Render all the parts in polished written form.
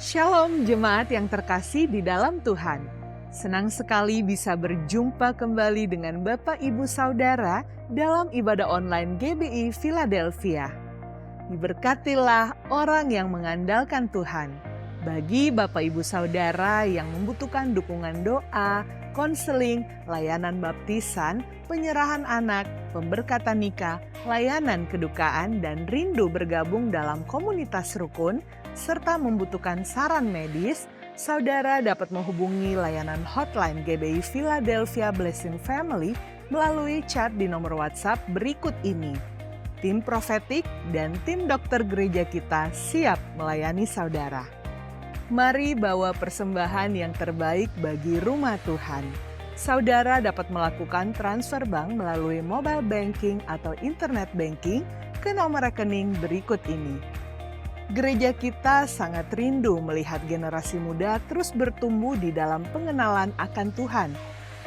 Shalom jemaat yang terkasih di dalam Tuhan. Senang sekali bisa berjumpa kembali dengan Bapak Ibu Saudara dalam ibadah online GBI Philadelphia. Diberkatilah orang yang mengandalkan Tuhan. Bagi Bapak Ibu Saudara yang membutuhkan dukungan doa, konseling, layanan baptisan, penyerahan anak, pemberkatan nikah, layanan kedukaan, dan rindu bergabung dalam komunitas rukun, serta membutuhkan saran medis, saudara dapat menghubungi layanan hotline GBI Philadelphia Blessing Family melalui chat di nomor WhatsApp berikut ini. Tim profetik dan tim dokter gereja kita siap melayani saudara. Mari bawa persembahan yang terbaik bagi rumah Tuhan. Saudara dapat melakukan transfer bank melalui mobile banking atau internet banking ke nomor rekening berikut ini. Gereja kita sangat rindu melihat generasi muda terus bertumbuh di dalam pengenalan akan Tuhan.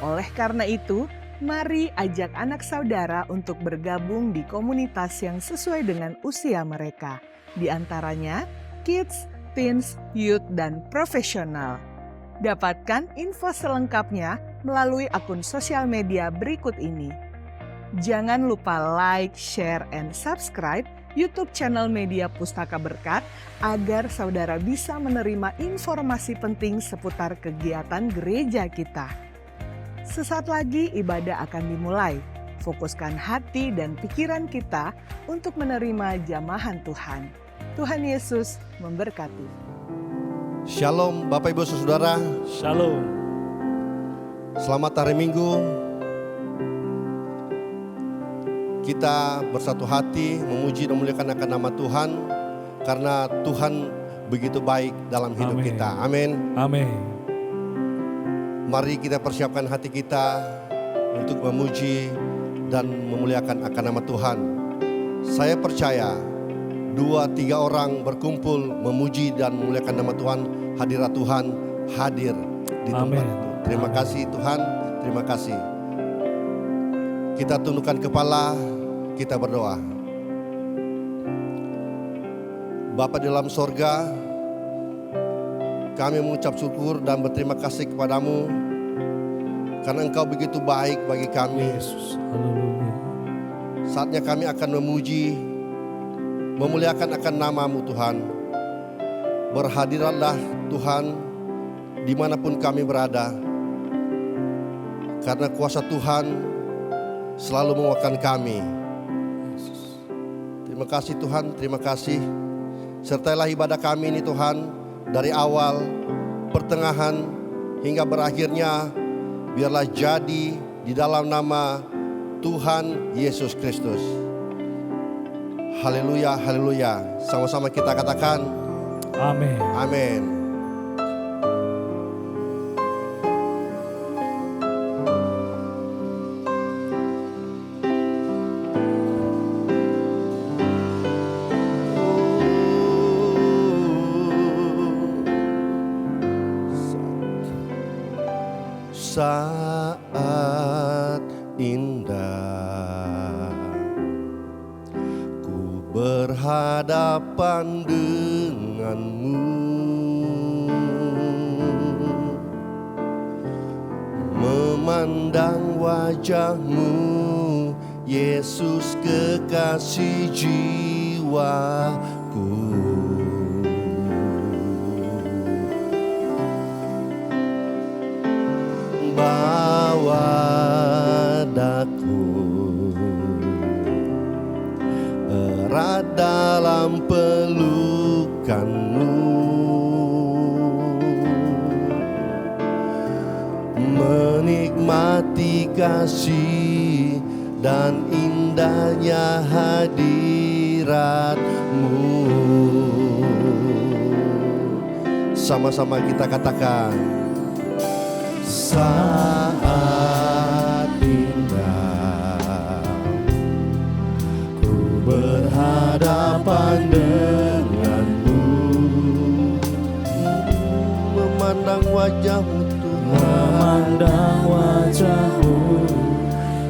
Oleh karena itu, mari ajak anak saudara untuk bergabung di komunitas yang sesuai dengan usia mereka. Di antaranya, kids, teens, youth, dan profesional. Dapatkan info selengkapnya melalui akun sosial media berikut ini. Jangan lupa like, share, and subscribe YouTube channel Media Pustaka Berkat agar saudara bisa menerima informasi penting seputar kegiatan gereja kita. Sesaat lagi ibadah akan dimulai. Fokuskan hati dan pikiran kita untuk menerima jamahan Tuhan. Tuhan Yesus memberkati. Shalom Bapak Ibu Saudara. Shalom. Selamat hari Minggu. Kita bersatu hati memuji dan memuliakan akan nama Tuhan, karena Tuhan begitu baik dalam hidup kita. Amin. Amin. Mari kita persiapkan hati kita untuk memuji dan memuliakan akan nama Tuhan. Saya percaya 2-3 orang berkumpul memuji dan memuliakan nama Tuhan, hadirat Tuhan hadir di tempat itu. Terima kasih Tuhan, terima kasih. Kita tundukkan kepala, kita berdoa. Bapa di dalam sorga, kami mengucap syukur dan berterima kasih kepadamu karena Engkau begitu baik bagi kami. Yesus. Haleluya. Saatnya kami akan memuji, memuliakan akan nama-Mu Tuhan. Berhadiratlah Tuhan dimanapun kami berada, karena kuasa Tuhan selalu menguatkan kami. Terima kasih Tuhan, terima kasih. Sertailah ibadah kami ini Tuhan, dari awal, pertengahan, hingga berakhirnya, biarlah jadi di dalam nama Tuhan Yesus Kristus. Haleluya, haleluya. Sama-sama kita katakan Amin. amin. Saat indah ku berhadapan denganmu, memandang wajahmu, Yesus kekasih jiwaku. Bawa daku erat dalam pelukanmu, menikmati kasih dan indahnya hadiratmu. Sama-sama kita katakan, saat indah ku berhadapan denganmu, memandang wajahmu Tuhan, Memandang wajahmu,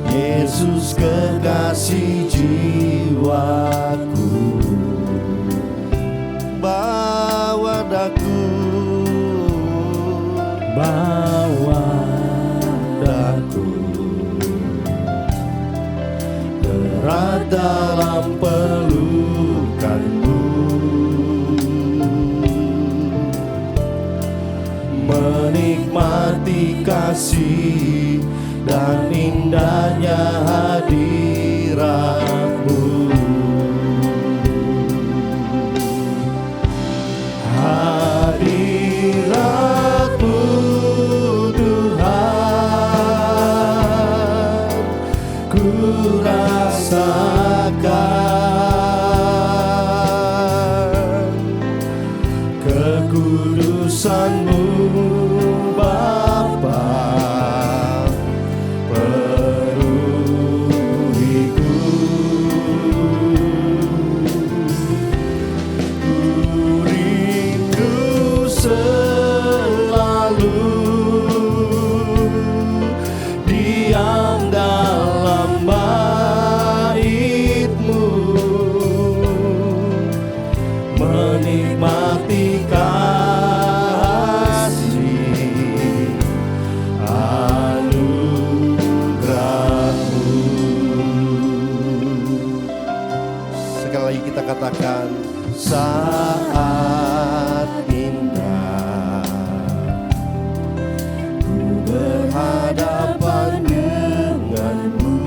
Yesus kekasih jiwaku. Bawa daku bawa daku erat dalam pelukanmu, menikmati kasih dan indahnya hadiratmu. Hadiratmu Tuhan, ku rasakan kekudusan-Mu Bapa, penuhiku. Ku rindu selalu diam dalam bait-Mu, menikmati kasih anugerah-Mu. Sekali lagi kita katakan, saat indah ku berhadapan denganmu,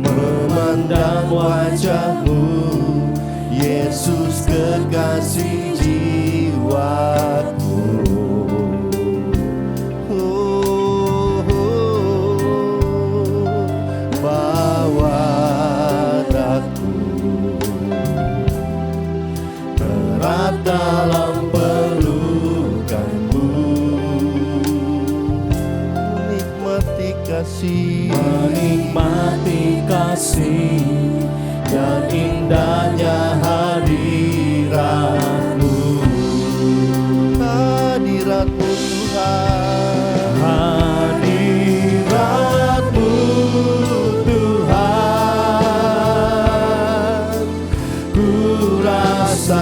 memandang wajah-Mu, Yesus kekasih jiwaku. Bawa daku erat dalam pelukan-Mu, menikmati kasih dan indahnya hadirat-Mu. Hadirat-Mu Tuhan, hadirat-Mu Tuhan, ku rasakan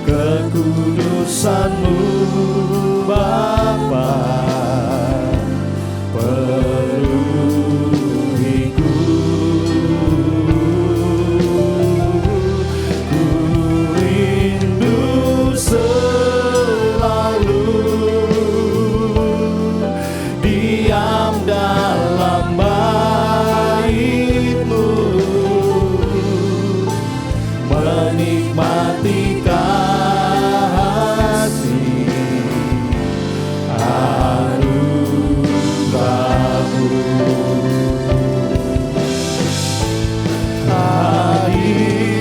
kekudusan-Mu Bapa, penuhiku. Ku rindu selalu diam dalam bait-Mu, menikmati kasih anugerah-Mu.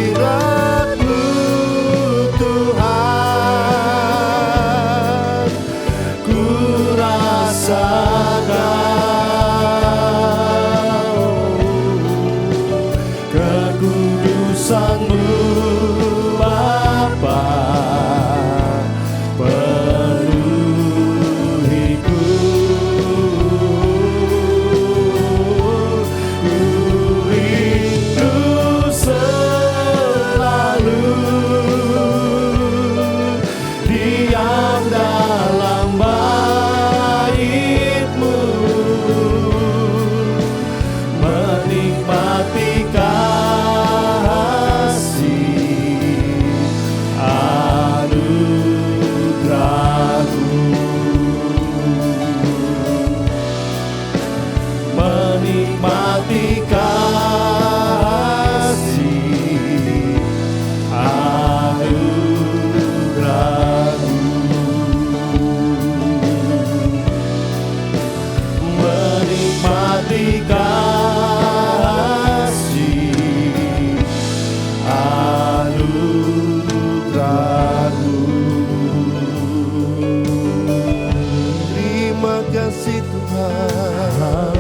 Hadirat-Mu Tuhan, ku rasakan kekudusan-Mu Bapa, penuhiku. Ku rindu selalu diam dalam bait-Mu, menikmati kasih anugerah-Mu, menikmati kasih anugerah-Mu, menikmati kasih anugerah-Mu. Terima kasih Tuhan,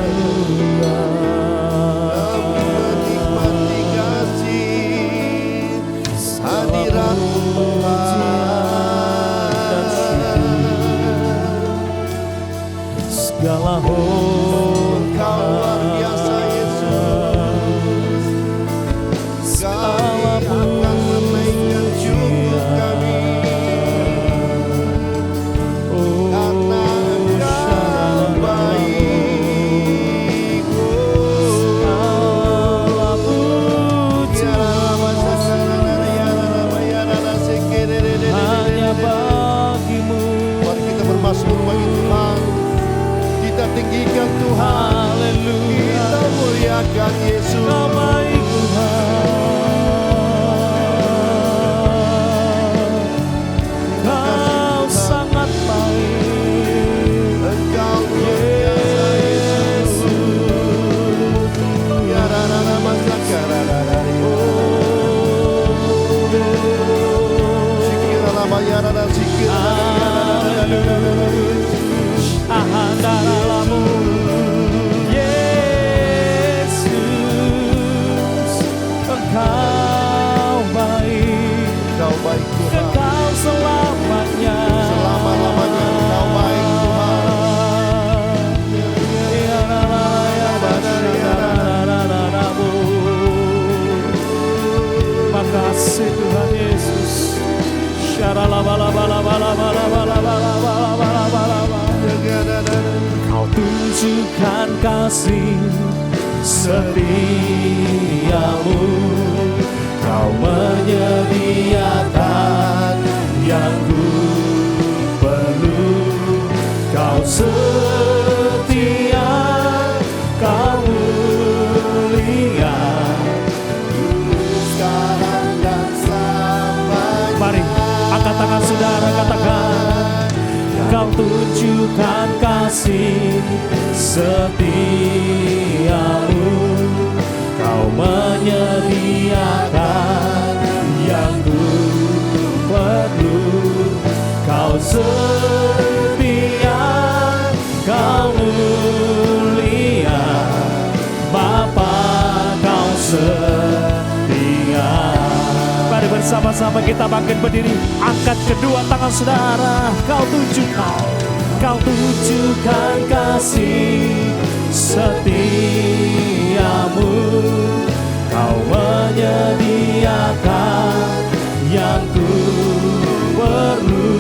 menikmati kasih hadirat-Mu Tuhan. Segala hormat, Kau luar biasa Yesus. muliakan Yesus. Kau baik Tuhan, Kau sangat baik. Engkau biasa Yesus. Ya rara masaka rara. Sikira lama ya rara sikira. Ahandaramu Yesus, Engkau baik, Engkau baik Tuhan. Engkau selamanya, Selama-lamanya Engkau baik Tuhan. Makasih Tuhan Yesus. Kau tunjukkan kasih setiamu, Kau menyediakan yang ku perlu. Kau setia, Kau mulia, Sekarang dan selamanya. mari angkat tangan saudara, katakan Kau tunjukkan kasih setiamu, Kau menyediakan yang ku perlu. Kau setia, Kau mulia, Bapa Kau setia. Mari bersama-sama kita bangkit berdiri, angkat kedua tangan saudara. Kau tunjukkan kasih setiamu, Kau menyediakan yang ku perlu.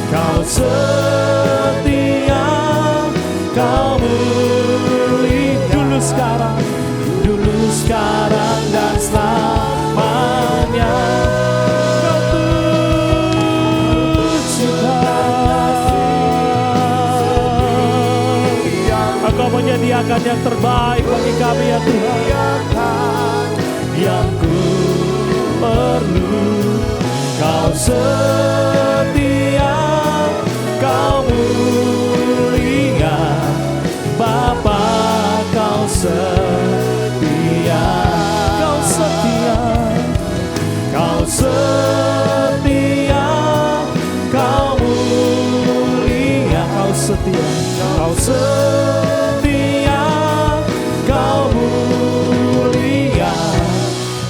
Kau setia, Kau mulia, dulu sekarang dan selamanya. Kau tunjukkan, Engkau menyediakan yang terbaik bagi kami ya Tuhan. Yang ku perlu, Kau setia, Kau mulia, Bapa Kau setia, Kau setia, Kau setia, Kau mulia, Kau setia, Kau setia, Kau mulia,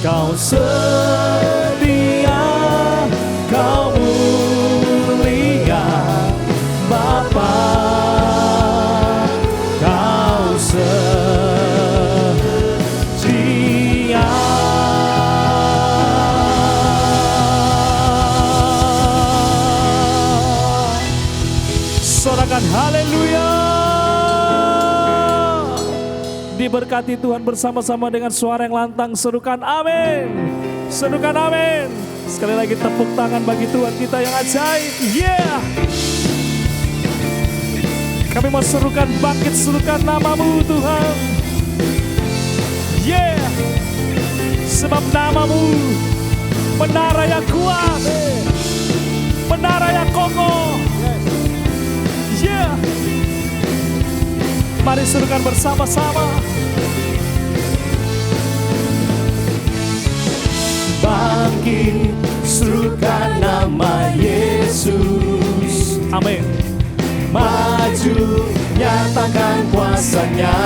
Kau setia, Kau mulia, Bapa Kau setia. Sorakan haleluya. Diberkati Tuhan bersama-sama dengan suara yang lantang. Serukan amin. Serukan amin. Sekali lagi tepuk tangan bagi Tuhan kita yang ajaib. Yeah. Kami mau serukan, bangkit serukan nama-Mu Tuhan. Yeah. Sebab nama-Mu menara yang kuat, menara yang kokoh. Yeah. Mari serukan bersama-sama. Bangkit, serukan nama Yesus. Amin. Maju, nyatakan kuasa-Nya.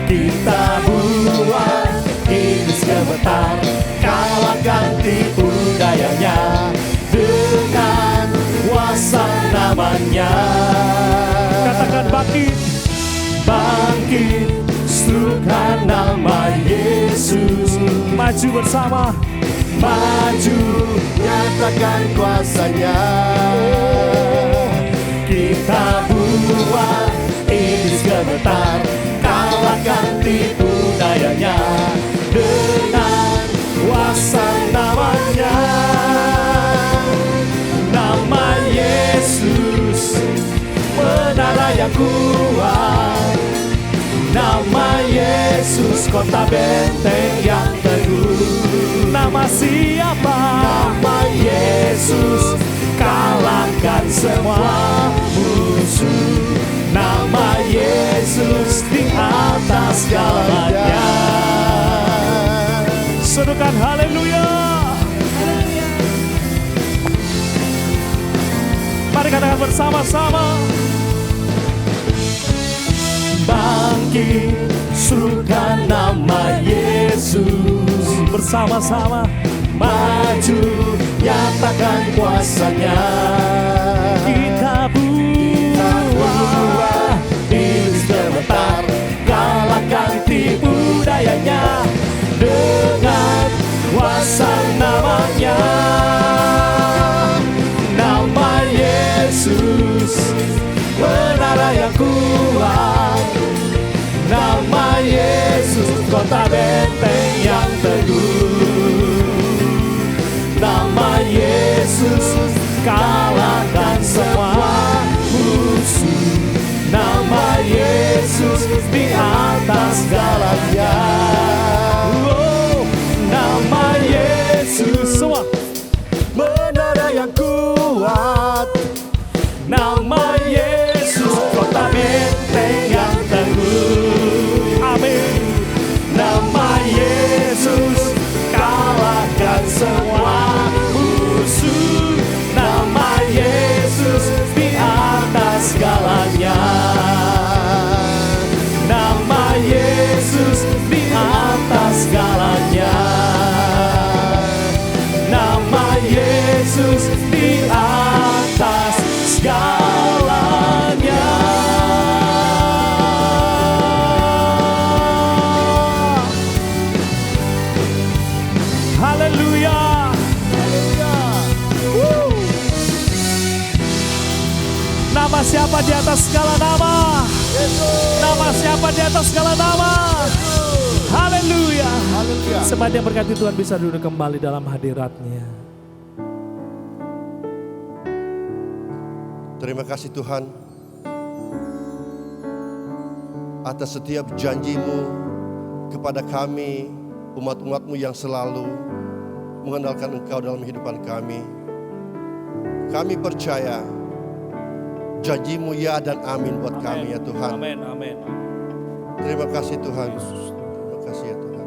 Kita buat iblis gemetar, kalahkan tipu dayanya dengan kuasa namanya. Katakan bangkit, bangkit, serukan nama Yesus. Maju bersama, maju, Nyatakan kuasa-Nya. kita buat iblis gemetar, kalahkan tipu dayanya dengan kuasa namanya. Nama Yesus, menara yang kuat, Nama Yesus kota benteng yang teguh. Nama siapa? Nama Yesus kalahkan semua musuh. Nama Yesus di atas segalanya. Serukan haleluya. Mari katakan bersama-sama. Bangkit, serukan nama Yesus. Bersama-sama maju, nyatakan kuasanya. Kita buah iblis gemetar, kalahkan tipu dayanya dengan kuasa namanya. Nama Yesus, menara yang kuat. Nama Yesus, kota benteng yang teguh. Nama Yesus, kalahkan semua musuh. Nama Yesus di atas segalanya. Oh, nama Yesus, semua menara yang kuat. Nama Yesus, kota benteng yang teguh. Amin. Nama Yesus, kalahkan semua musuh. Nama Yesus di atas segalanya. Nama Yesus di atas segalanya. Nama Yesus di atas segalanya. Haleluya. Nama siapa di atas segala nama? Nama siapa di atas segala nama? Haleluya. Sebat yang berkati Tuhan bisa duduk kembali dalam hadirat-Nya. Terima kasih Tuhan atas setiap janji-Mu kepada kami, umat-umat-Mu yang selalu mengandalkan Engkau dalam kehidupan kami. Kami percaya janji-Mu ya dan amin buat kami ya Tuhan. Amin, amin. Terima kasih Tuhan. Terima kasih ya Tuhan.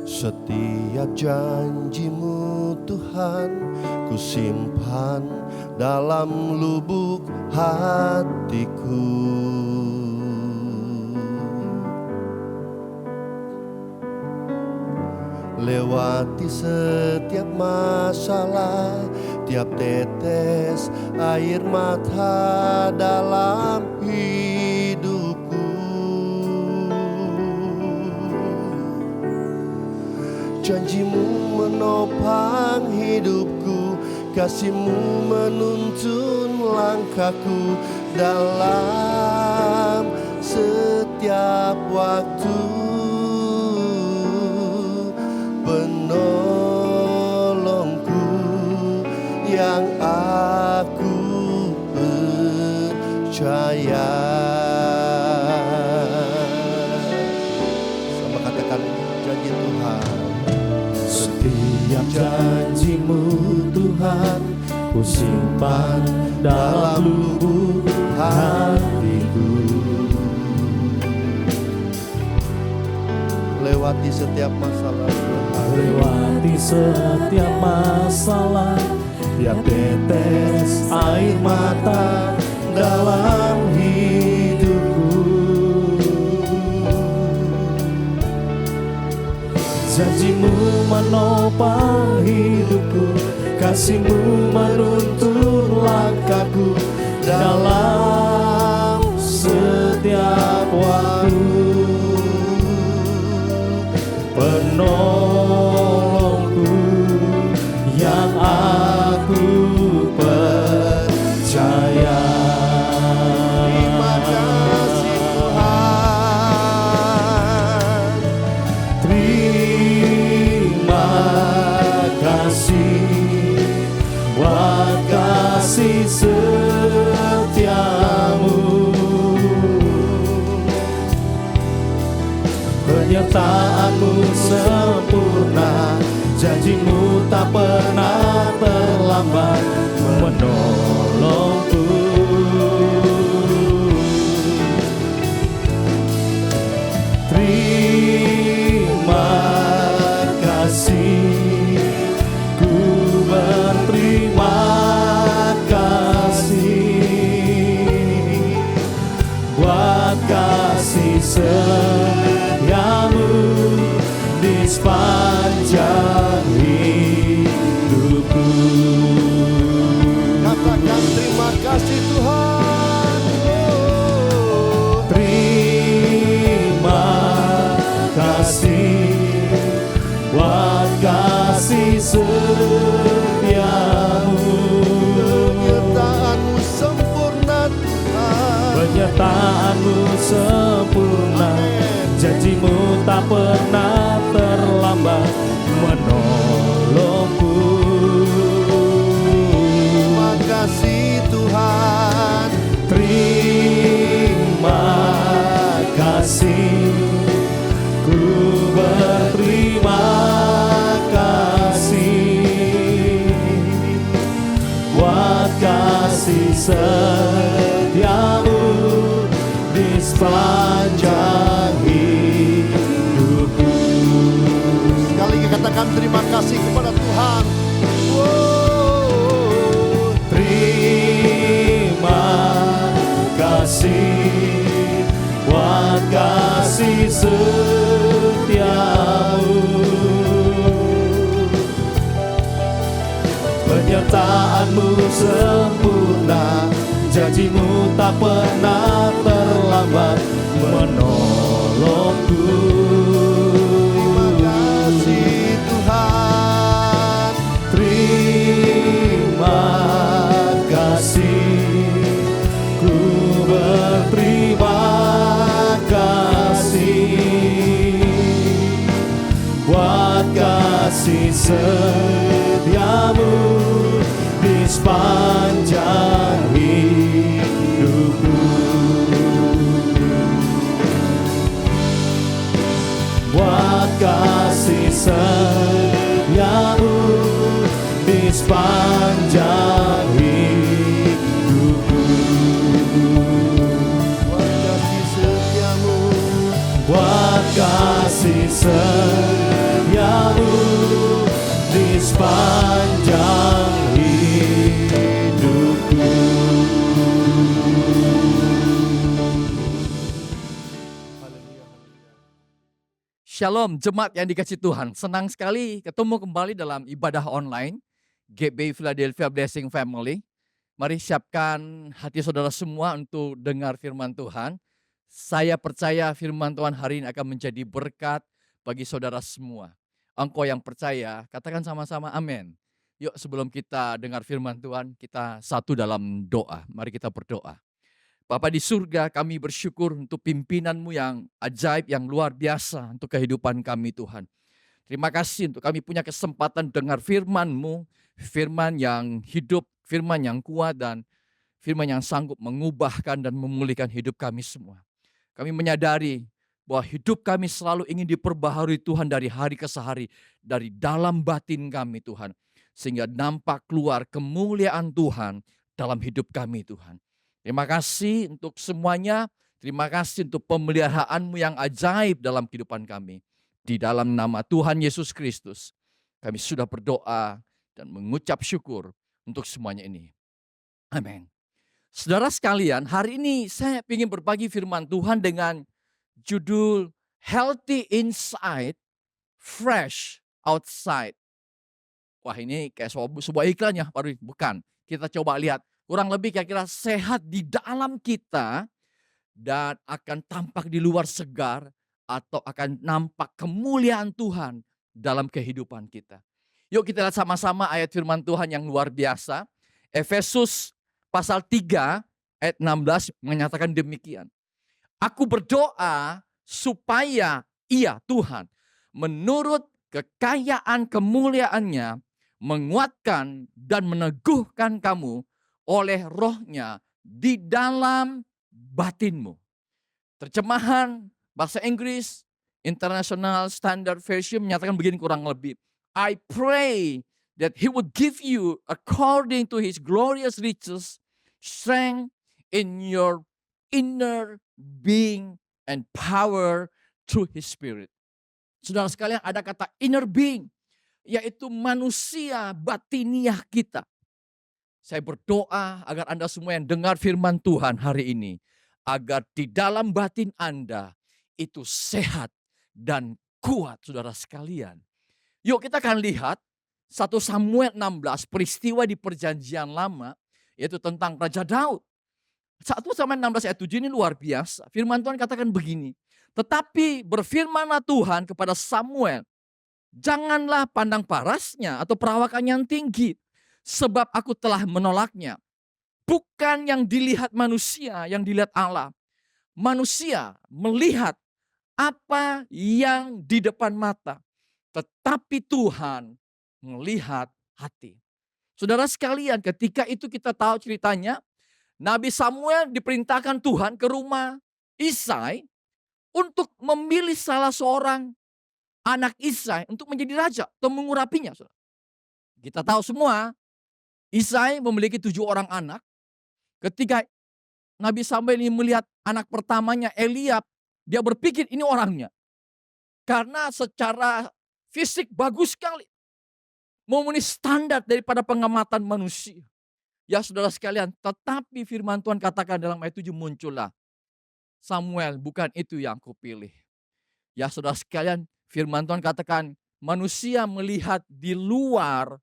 Setiap janji-Mu Tuhan ku simpan dalam lubuk hatiku. Lewati setiap masalah, tiap tetes air mata dalam hidupku. Janji-Mu menopang hidupku, kasih-Mu menuntun langkahku dalam setiap waktu. Penolongku yang aku percaya. Sama katakan janji Tuhan. Setiap janji-Mu Tuhan ku simpan dalam lubuk hatiku. Lewati setiap masalah, lewati setiap masalah, tiap tetes air mata dalam hidupku. Janji-Mu menopang hidupku, kasih-Mu menuntun langkahku dalam setiap waktu. Penolongku yang aku percaya. terima kasih Tuhan. Terima kasih buat kasih Penyertaan-Mu sempurna, janji-Mu tak pernah terlambat menolongku. Terima kasih, ku berterima kasih buat kasih setiamu di sepanjang hidupku. Katakan terima kasih Tuhan. Terima kasih buat kasih setiamu. Penyertaan-Mu sempurna Tuhan. Penyertaan-Mu sempurna, janji-Mu tak pernah terlambat menolongku. Terima kasih Tuhan. Terima kasih, ku berterima kasih buat kasih setiamu di sepanjang hidupku. Sekali lagi katakan terima kasih kepada Tuhan. Terima kasih buat kasih setiamu. Penyertaan-Mu sempurna, janji-Mu tak pernah terlambat menolongku. Terima kasih Tuhan. Terima kasih, ku berterima kasih buat kasih setiamu di sepanjang hidupku. Buat kasih setiamu di sepanjang hidupku. Buat kasih setiamu. Buat kasih setiamu di sepanjang hidupku. Shalom jemaat yang dikasihi Tuhan. Senang sekali ketemu kembali dalam ibadah online GBI Philadelphia Blessing Family. Mari siapkan hati saudara semua untuk dengar firman Tuhan. Saya percaya firman Tuhan hari ini akan menjadi berkat bagi saudara semua. Engkau yang percaya, katakan sama-sama amin. Yuk sebelum kita dengar firman Tuhan, kita satu dalam doa. Mari kita berdoa. Bapa di surga, kami bersyukur untuk pimpinan-Mu yang ajaib, yang luar biasa untuk kehidupan kami Tuhan. Terima kasih untuk kami punya kesempatan dengar firman-Mu, firman yang hidup, firman yang kuat, dan firman yang sanggup mengubahkan dan memulihkan hidup kami semua. Kami menyadari bahwa hidup kami selalu ingin diperbaharui Tuhan dari hari ke hari, dari dalam batin kami Tuhan. Sehingga nampak keluar kemuliaan Tuhan dalam hidup kami Tuhan. Terima kasih untuk semuanya. Terima kasih untuk pemeliharaan-Mu yang ajaib dalam kehidupan kami. Di dalam nama Tuhan Yesus Kristus, kami sudah berdoa dan mengucap syukur untuk semuanya ini. Amin. Saudara sekalian, hari ini saya ingin berbagi firman Tuhan dengan judul Healthy Inside, Fresh Outside. Wah, ini kayak sebuah iklan ya, bukan. Kita coba lihat. Kurang lebih kira-kira sehat di dalam kita dan akan tampak di luar segar atau akan nampak kemuliaan Tuhan dalam kehidupan kita. Yuk kita lihat sama-sama ayat firman Tuhan yang luar biasa. Efesus pasal 3 ayat 16 menyatakan demikian. Aku berdoa supaya Ia Tuhan menurut kekayaan kemuliaannya menguatkan dan meneguhkan kamu oleh Roh-Nya di dalam batinmu. Terjemahan bahasa Inggris, International Standard Version menyatakan begini kurang lebih. I pray that He would give you according to His glorious riches, strength in your inner being and power through His Spirit. Saudara sekalian, ada kata inner being, yaitu manusia batiniah kita. Saya berdoa agar Anda semua yang dengar firman Tuhan hari ini, agar di dalam batin Anda itu sehat dan kuat, saudara sekalian. Yuk kita akan lihat 1 Samuel 16, peristiwa di perjanjian lama, yaitu tentang Raja Daud. 1 Samuel 16 ayat 7 ini luar biasa. Firman Tuhan katakan begini, tetapi berfirmanlah Tuhan kepada Samuel, janganlah pandang parasnya atau perawakannya yang tinggi, sebab aku telah menolaknya. Bukan yang dilihat manusia, yang dilihat Allah. Manusia melihat apa yang di depan mata, tetapi Tuhan melihat hati. Saudara sekalian, ketika itu kita tahu ceritanya, Nabi Samuel diperintahkan Tuhan ke rumah Isai untuk memilih salah seorang anak Isai untuk menjadi raja atau mengurapinya. Kita tahu semua, Isai memiliki 7 orang anak. Ketika Nabi Samuel ini melihat anak pertamanya Eliab, dia berpikir ini orangnya. Karena secara fisik bagus sekali. Memenuhi standar daripada pengamatan manusia. Ya saudara sekalian, tetapi firman Tuhan katakan dalam ayat 7 muncullah. Samuel, bukan itu yang kupilih. Ya saudara sekalian, firman Tuhan katakan manusia melihat di luar,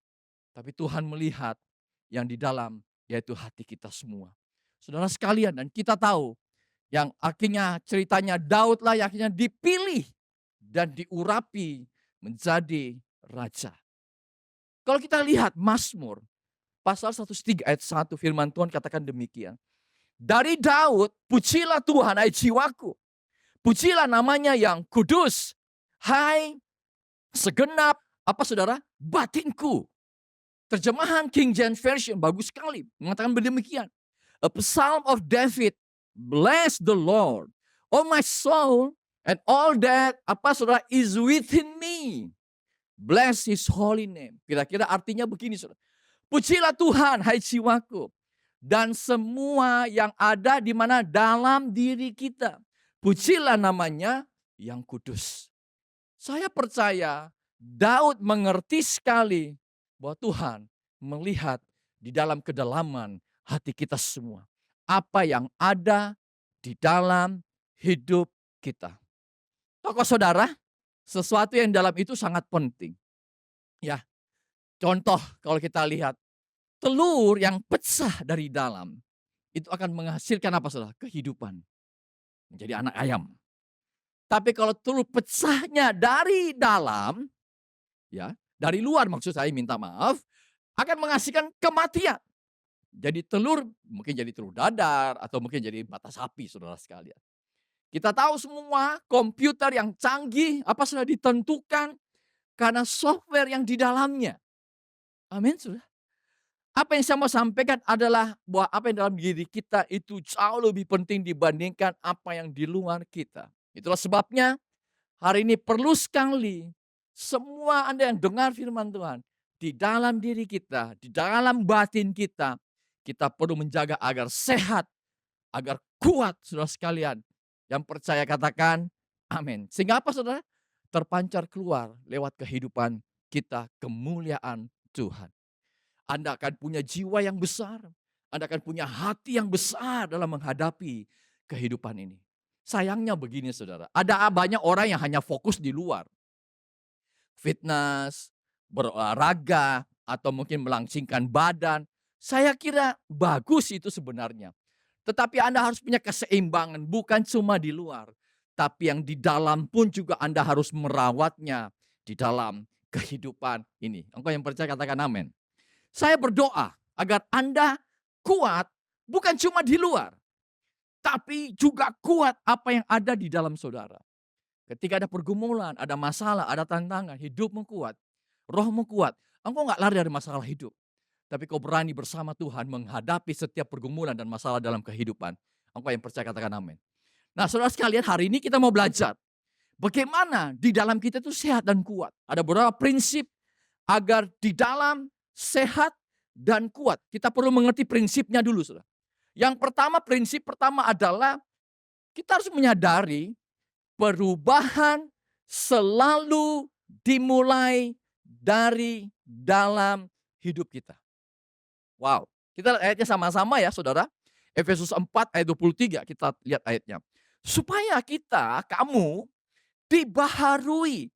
tapi Tuhan melihat yang di dalam, yaitu hati kita semua. Saudara sekalian, dan kita tahu yang akhirnya ceritanya Daud lah yang akhirnya dipilih dan diurapi menjadi raja. Kalau kita lihat Mazmur pasal 103 ayat 1, firman Tuhan katakan demikian. Dari Daud, pujilah Tuhan hai jiwaku. Pujilah namanya yang kudus. Hai segenap, apa saudara? Batinku. Terjemahan King James Version bagus sekali mengatakan demikian. A Psalm of David, bless the Lord, oh my soul, and all that apa saudara is within me. Bless His holy name. Kira-kira artinya begini saudara. Pujilah Tuhan, hai jiwaku, dan semua yang ada di mana dalam diri kita. Pujilah namanya yang kudus. Saya percaya Daud mengerti sekali bahwa Tuhan melihat di dalam kedalaman hati kita semua. Apa yang ada di dalam hidup kita. Tokoh saudara, sesuatu yang dalam itu sangat penting. Ya, contoh kalau kita lihat, telur yang pecah dari dalam, itu akan menghasilkan apa saudara? Kehidupan. Menjadi anak ayam. Tapi kalau telur pecahnya dari dalam, ya dari luar maksud saya minta maaf, akan menghasilkan kematian. Jadi telur mungkin jadi telur dadar atau mungkin jadi mata sapi saudara sekalian. Kita tahu semua komputer yang canggih apa sudah ditentukan karena software yang di dalamnya. Amin sudah. Apa yang saya mau sampaikan adalah bahwa apa yang dalam diri kita itu jauh lebih penting dibandingkan apa yang di luar kita. Itulah sebabnya hari ini perlu sekali semua Anda yang dengar firman Tuhan di dalam diri kita, di dalam batin kita, kita perlu menjaga agar sehat, agar kuat saudara sekalian. Yang percaya katakan amin. Sehingga apa saudara? Terpancar keluar lewat kehidupan kita kemuliaan Tuhan. Anda akan punya jiwa yang besar. Anda akan punya hati yang besar dalam menghadapi kehidupan ini. Sayangnya begini saudara. Ada banyak orang yang hanya fokus di luar. Fitness, berolahraga, atau mungkin melangsingkan badan. Saya kira bagus itu sebenarnya. Tetapi Anda harus punya keseimbangan. Bukan cuma di luar. Tapi yang di dalam pun juga Anda harus merawatnya di dalam kehidupan ini. Engkau yang percaya katakan amin. Saya berdoa agar Anda kuat bukan cuma di luar. Tapi juga kuat apa yang ada di dalam saudara. Ketika ada pergumulan, ada masalah, ada tantangan, hidupmu kuat. Rohmu kuat. Engkau gak lari dari masalah hidup. Tapi kau berani bersama Tuhan menghadapi setiap pergumulan dan masalah dalam kehidupan. Engkau yang percaya katakan amin. Nah saudara sekalian hari ini kita mau belajar. bagaimana di dalam kita itu sehat dan kuat. Ada beberapa prinsip agar di dalam sehat dan kuat. Kita perlu mengerti prinsipnya dulu, saudara. Yang pertama, prinsip pertama adalah kita harus menyadari perubahan selalu dimulai dari dalam hidup kita. Wow, kita lihat ayatnya sama-sama ya saudara. Efesus 4 ayat 23, kita lihat ayatnya. Supaya kamu dibaharui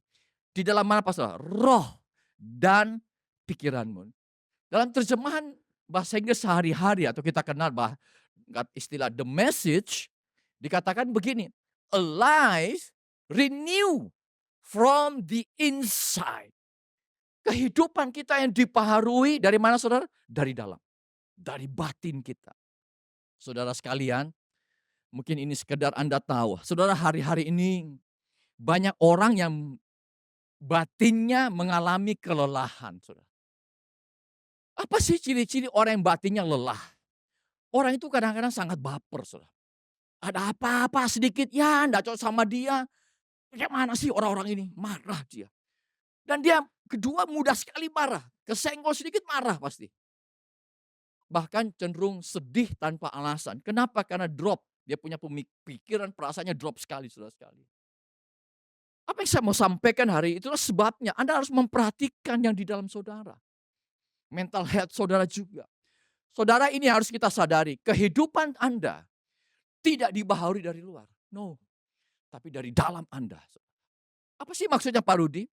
di dalam mana pasal? Roh dan pikiranmu. Dalam terjemahan bahasa Inggris sehari-hari atau kita kenal istilah the message, dikatakan begini, alive, renew from the inside. Kehidupan kita yang dibaharui dari mana saudara? Dari dalam, dari batin kita. Saudara sekalian, mungkin ini sekedar Anda tahu, saudara hari-hari ini banyak orang yang batinnya mengalami kelelahan. Saudara. Apa sih ciri-ciri orang yang batinnya lelah? Orang itu kadang-kadang sangat baper. Saudara. Ada apa-apa sedikit, ya enggak cocok sama dia. Bagaimana sih orang-orang ini? Marah dia. Dan dia kedua mudah sekali marah. Kesenggol sedikit marah pasti. Bahkan cenderung sedih tanpa alasan. Kenapa? Karena drop. Dia punya pemikiran, perasaannya drop sekali, saudara sekali. Apa yang saya mau sampaikan hari itulah sebabnya Anda harus memperhatikan yang di dalam saudara. Mental health saudara juga. Saudara, ini harus kita sadari. Kehidupan Anda tidak dibaharui dari luar. No. Tapi dari dalam Anda. Apa sih maksudnya Pak Rudi?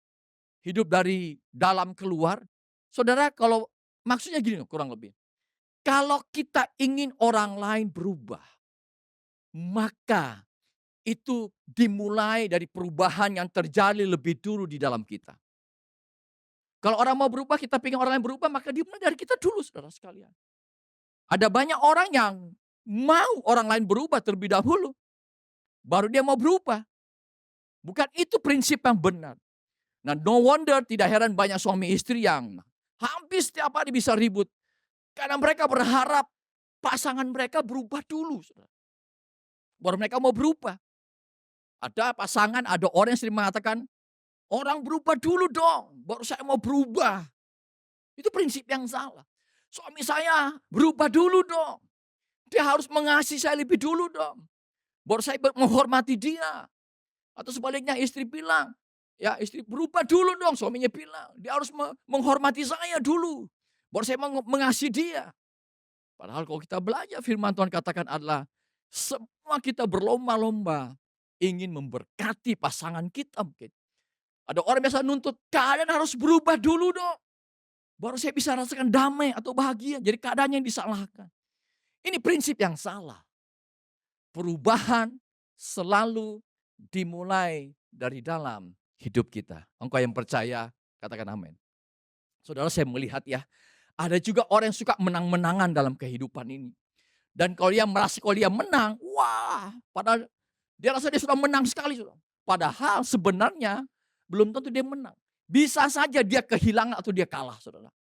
Hidup dari dalam keluar. Saudara, kalau maksudnya gini kurang lebih. Kalau kita ingin orang lain berubah, maka itu dimulai dari perubahan yang terjadi lebih dulu di dalam kita. Kalau orang mau berubah, kita ingin orang lain berubah, maka dimulai dari kita dulu, saudara sekalian. Ada banyak orang yang mau orang lain berubah terlebih dahulu, baru dia mau berubah. Bukan itu prinsip yang benar. Nah, no wonder tidak heran banyak suami istri yang hampir setiap hari bisa ribut. Karena mereka berharap pasangan mereka berubah dulu. Saudara. Baru mereka mau berubah. Ada pasangan, ada orang yang sering mengatakan, orang berubah dulu dong, baru saya mau berubah. Itu prinsip yang salah. Suami saya berubah dulu dong. Dia harus mengasihi saya lebih dulu dong. Baru saya menghormati dia. Atau sebaliknya istri bilang, ya istri berubah dulu dong, suaminya bilang. Dia harus menghormati saya dulu. Baru saya mengasihi dia. Padahal kalau kita belajar firman Tuhan katakan adalah semua kita berlomba-lomba ingin memberkati pasangan kita mungkin. Ada orang biasa nuntut keadaan harus berubah dulu dong. Baru saya bisa rasakan damai atau bahagia. Jadi keadaannya yang disalahkan. Ini prinsip yang salah. Perubahan selalu dimulai dari dalam hidup kita. Engkau yang percaya katakan amin. Saudara, saya melihat ya, ada juga orang yang suka menang-menangan dalam kehidupan ini. Dan kalau dia merasa kalau dia menang, wah, padahal dia rasa dia sudah menang sekali. Padahal sebenarnya belum tentu dia menang. Bisa saja dia kehilangan atau dia kalah, saudara.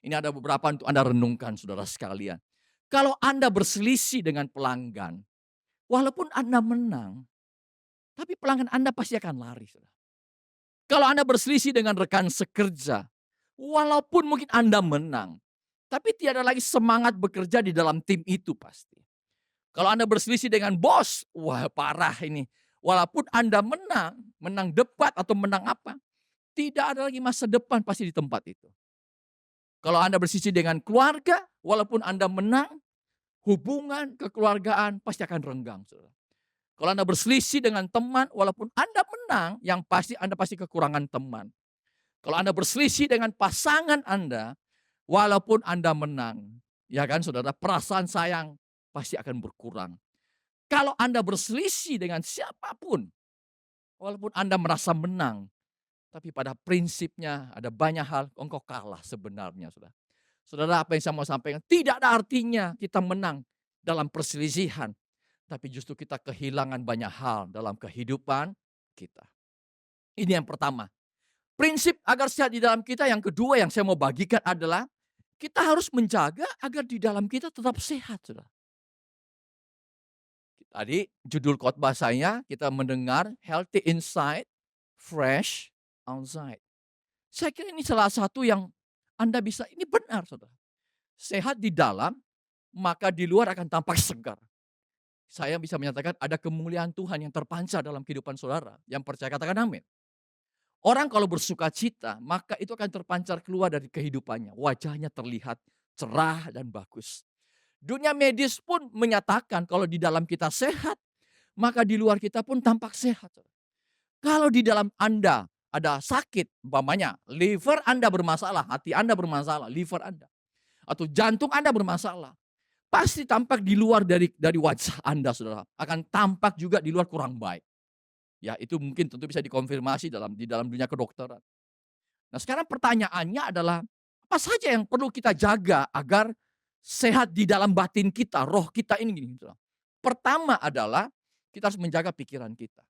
Ini ada beberapa untuk Anda renungkan, saudara sekalian. Kalau Anda berselisih dengan pelanggan, walaupun Anda menang, tapi pelanggan Anda pasti akan lari, saudara. Kalau Anda berselisih dengan rekan sekerja, walaupun mungkin Anda menang, tapi tiada lagi semangat bekerja di dalam tim itu pasti. Kalau Anda berselisih dengan bos, wah parah ini. Walaupun Anda menang debat atau menang apa, tidak ada lagi masa depan pasti di tempat itu. Kalau Anda berselisih dengan keluarga, walaupun Anda menang, hubungan kekeluargaan pasti akan renggang. Saudara. Kalau Anda berselisih dengan teman, walaupun Anda menang, yang pasti Anda pasti kekurangan teman. Kalau Anda berselisih dengan pasangan Anda, walaupun Anda menang, ya kan saudara, perasaan sayang pasti akan berkurang. Kalau Anda berselisih dengan siapapun, walaupun Anda merasa menang, tapi pada prinsipnya ada banyak hal engkau kalah sebenarnya. Saudara, saudara apa yang saya mau sampaikan, tidak ada artinya kita menang dalam perselisihan, tapi justru kita kehilangan banyak hal dalam kehidupan kita. Ini yang pertama. Prinsip agar sehat di dalam kita yang kedua yang saya mau bagikan adalah kita harus menjaga agar di dalam kita tetap sehat. Saudara. Tadi judul khotbah saya kita mendengar healthy inside, fresh outside. Saya kira ini salah satu yang Anda bisa, ini benar saudara. Sehat di dalam, maka di luar akan tampak segar. Saya bisa menyatakan ada kemuliaan Tuhan yang terpancar dalam kehidupan saudara. Yang percaya katakan amin. Orang kalau bersuka cita, maka itu akan terpancar keluar dari kehidupannya. Wajahnya terlihat cerah dan bagus. Dunia medis pun menyatakan kalau di dalam kita sehat, maka di luar kita pun tampak sehat. Kalau di dalam Anda ada sakit, umpamanya liver Anda bermasalah, hati Anda bermasalah, liver Anda. Atau jantung Anda bermasalah. Pasti tampak di luar dari wajah Anda, saudara. Akan tampak juga di luar kurang baik. Ya, itu mungkin tentu bisa dikonfirmasi di dalam dunia kedokteran. Nah, sekarang pertanyaannya adalah apa saja yang perlu kita jaga agar sehat di dalam batin kita, roh kita ini gini. Saudara. Pertama adalah kita harus menjaga pikiran kita.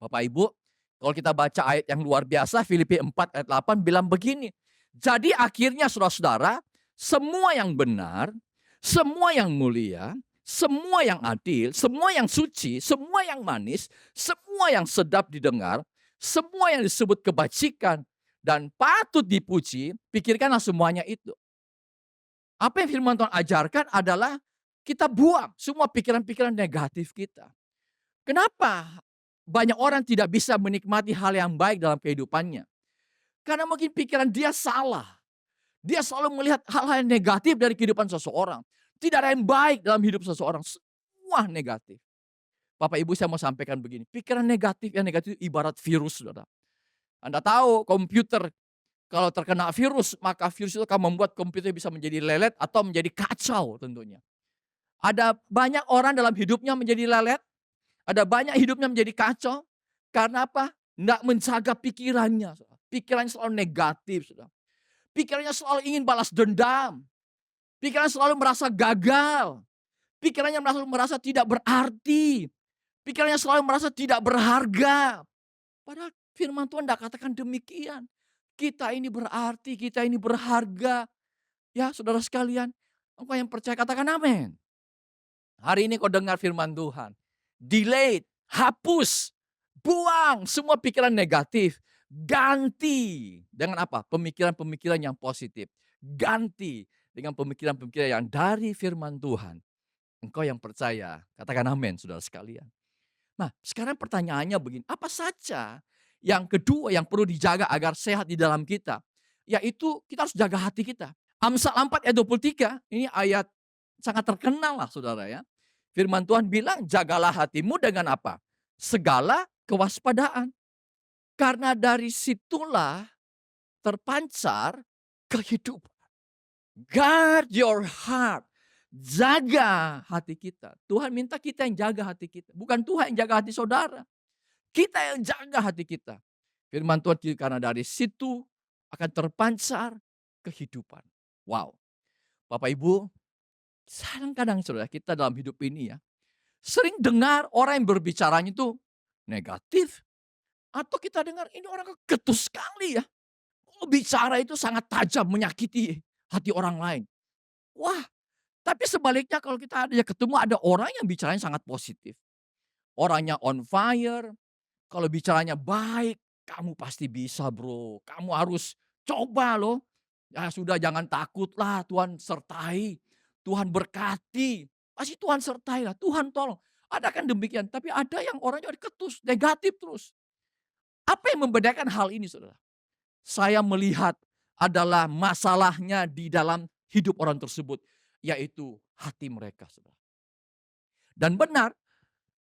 Bapak Ibu, kalau kita baca ayat yang luar biasa, Filipi 4 ayat 8 bilang begini. Jadi akhirnya saudara-saudara, semua yang benar, semua yang mulia, semua yang adil, semua yang suci, semua yang manis, semua yang sedap didengar, semua yang disebut kebajikan dan patut dipuji, pikirkanlah semuanya itu. Apa yang firman Tuhan ajarkan adalah kita buang semua pikiran-pikiran negatif kita. Kenapa banyak orang tidak bisa menikmati hal yang baik dalam kehidupannya? Karena mungkin pikiran dia salah. Dia selalu melihat hal-hal yang negatif dari kehidupan seseorang. Tidak ada yang baik dalam hidup seseorang. Semua negatif. Bapak Ibu saya mau sampaikan begini. Pikiran negatif yang negatif ibarat virus. Saudara. Anda tahu komputer kalau terkena virus. Maka virus itu akan membuat komputer bisa menjadi lelet atau menjadi kacau tentunya. Ada banyak orang dalam hidupnya menjadi lelet. Ada banyak hidupnya menjadi kacau. Karena apa? Tidak menjaga pikirannya. Saudara. Pikirannya selalu negatif. Saudara. Pikirannya selalu ingin balas dendam. Pikirannya selalu merasa gagal. Pikirannya merasa tidak berarti. Pikirannya selalu merasa tidak berharga. Padahal firman Tuhan tidak katakan demikian. Kita ini berarti, kita ini berharga. Ya saudara sekalian, engkau yang percaya katakan amin. Hari ini kau dengar firman Tuhan. Delete, hapus, buang semua pikiran negatif. Ganti dengan apa? Pemikiran-pemikiran yang positif. Ganti dengan pemikiran-pemikiran yang dari firman Tuhan. Engkau yang percaya, katakan amin saudara sekalian. Nah sekarang pertanyaannya begini, apa saja yang kedua yang perlu dijaga agar sehat di dalam kita? Yaitu kita harus jaga hati kita. Amsal 4 ayat 23, ini ayat sangat terkenal lah saudara ya. Firman Tuhan bilang, jagalah hatimu dengan apa? Segala kewaspadaan. Karena dari situlah terpancar kehidupan. Guard your heart. Jaga hati kita. Tuhan minta kita yang jaga hati kita. Bukan Tuhan yang jaga hati saudara. Kita yang jaga hati kita. Firman Tuhan karena dari situ akan terpancar kehidupan. Wow. Bapak Ibu, kadang-kadang saudara kita dalam hidup ini ya. Sering dengar orang yang berbicaranya itu negatif. Atau kita dengar ini orang ketus sekali ya. Kalau bicara itu sangat tajam menyakiti hati orang lain. Wah, tapi sebaliknya kalau kita ketemu ada orang yang bicaranya sangat positif. Orangnya on fire. Kalau bicaranya baik, kamu pasti bisa bro. Kamu harus coba loh. Ya sudah jangan takutlah, Tuhan sertai. Tuhan berkati. Pasti Tuhan sertai lah, Tuhan tolong. Ada kan demikian, tapi ada yang orangnya ketus, negatif terus. Apa yang membedakan hal ini saudara? Saya melihat adalah masalahnya di dalam hidup orang tersebut. Yaitu hati mereka saudara. Dan benar,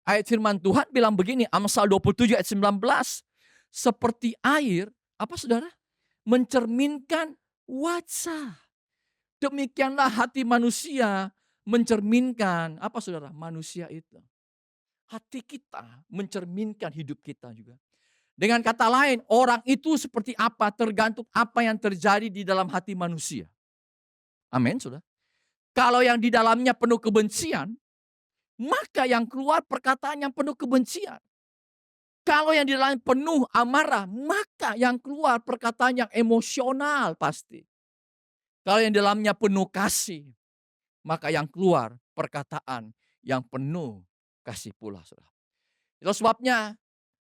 ayat firman Tuhan bilang begini, Amsal 27 ayat 19. Seperti air, apa saudara? Mencerminkan wajah. Demikianlah hati manusia mencerminkan, apa saudara? Manusia itu. Hati kita mencerminkan hidup kita juga. Dengan kata lain, orang itu seperti apa tergantung apa yang terjadi di dalam hati manusia. Amin, saudara. Kalau yang di dalamnya penuh kebencian, maka yang keluar perkataan yang penuh kebencian. Kalau yang di dalamnya penuh amarah, maka yang keluar perkataan yang emosional pasti. Kalau yang di dalamnya penuh kasih, maka yang keluar perkataan yang penuh kasih pula, saudara. Itu sebabnya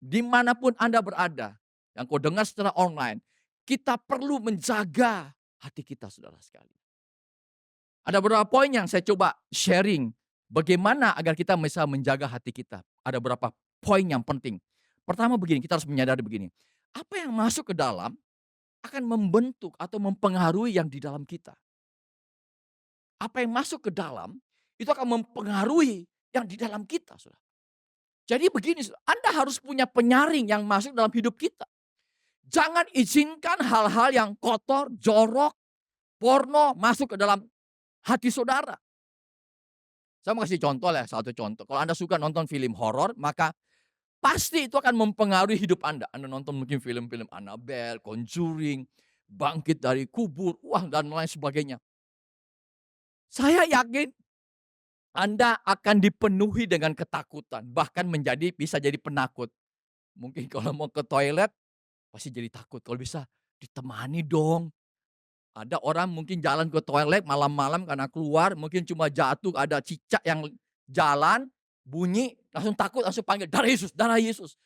dimanapun Anda berada, yang kau dengar secara online, kita perlu menjaga hati kita, saudara sekalian. Ada beberapa poin yang saya coba sharing, bagaimana agar kita bisa menjaga hati kita. Ada beberapa poin yang penting. Pertama begini, kita harus menyadari begini, apa yang masuk ke dalam akan membentuk atau mempengaruhi yang di dalam kita. Apa yang masuk ke dalam, itu akan mempengaruhi yang di dalam kita, saudara. Jadi begini, Anda harus punya penyaring yang masuk dalam hidup kita. Jangan izinkan hal-hal yang kotor, jorok, porno masuk ke dalam hati saudara. Saya mau kasih contoh lah, satu contoh. Kalau Anda suka nonton film horor, maka pasti itu akan mempengaruhi hidup Anda. Anda nonton mungkin film-film Annabelle, Conjuring, Bangkit dari Kubur, wah dan lain sebagainya. Saya yakin Anda akan dipenuhi dengan ketakutan, bahkan bisa jadi penakut. Mungkin kalau mau ke toilet, pasti jadi takut. Kalau bisa ditemani dong. Ada orang mungkin jalan ke toilet malam-malam karena keluar, mungkin cuma jatuh, ada cicak yang jalan, bunyi, langsung takut, langsung panggil, darah Yesus, darah Yesus.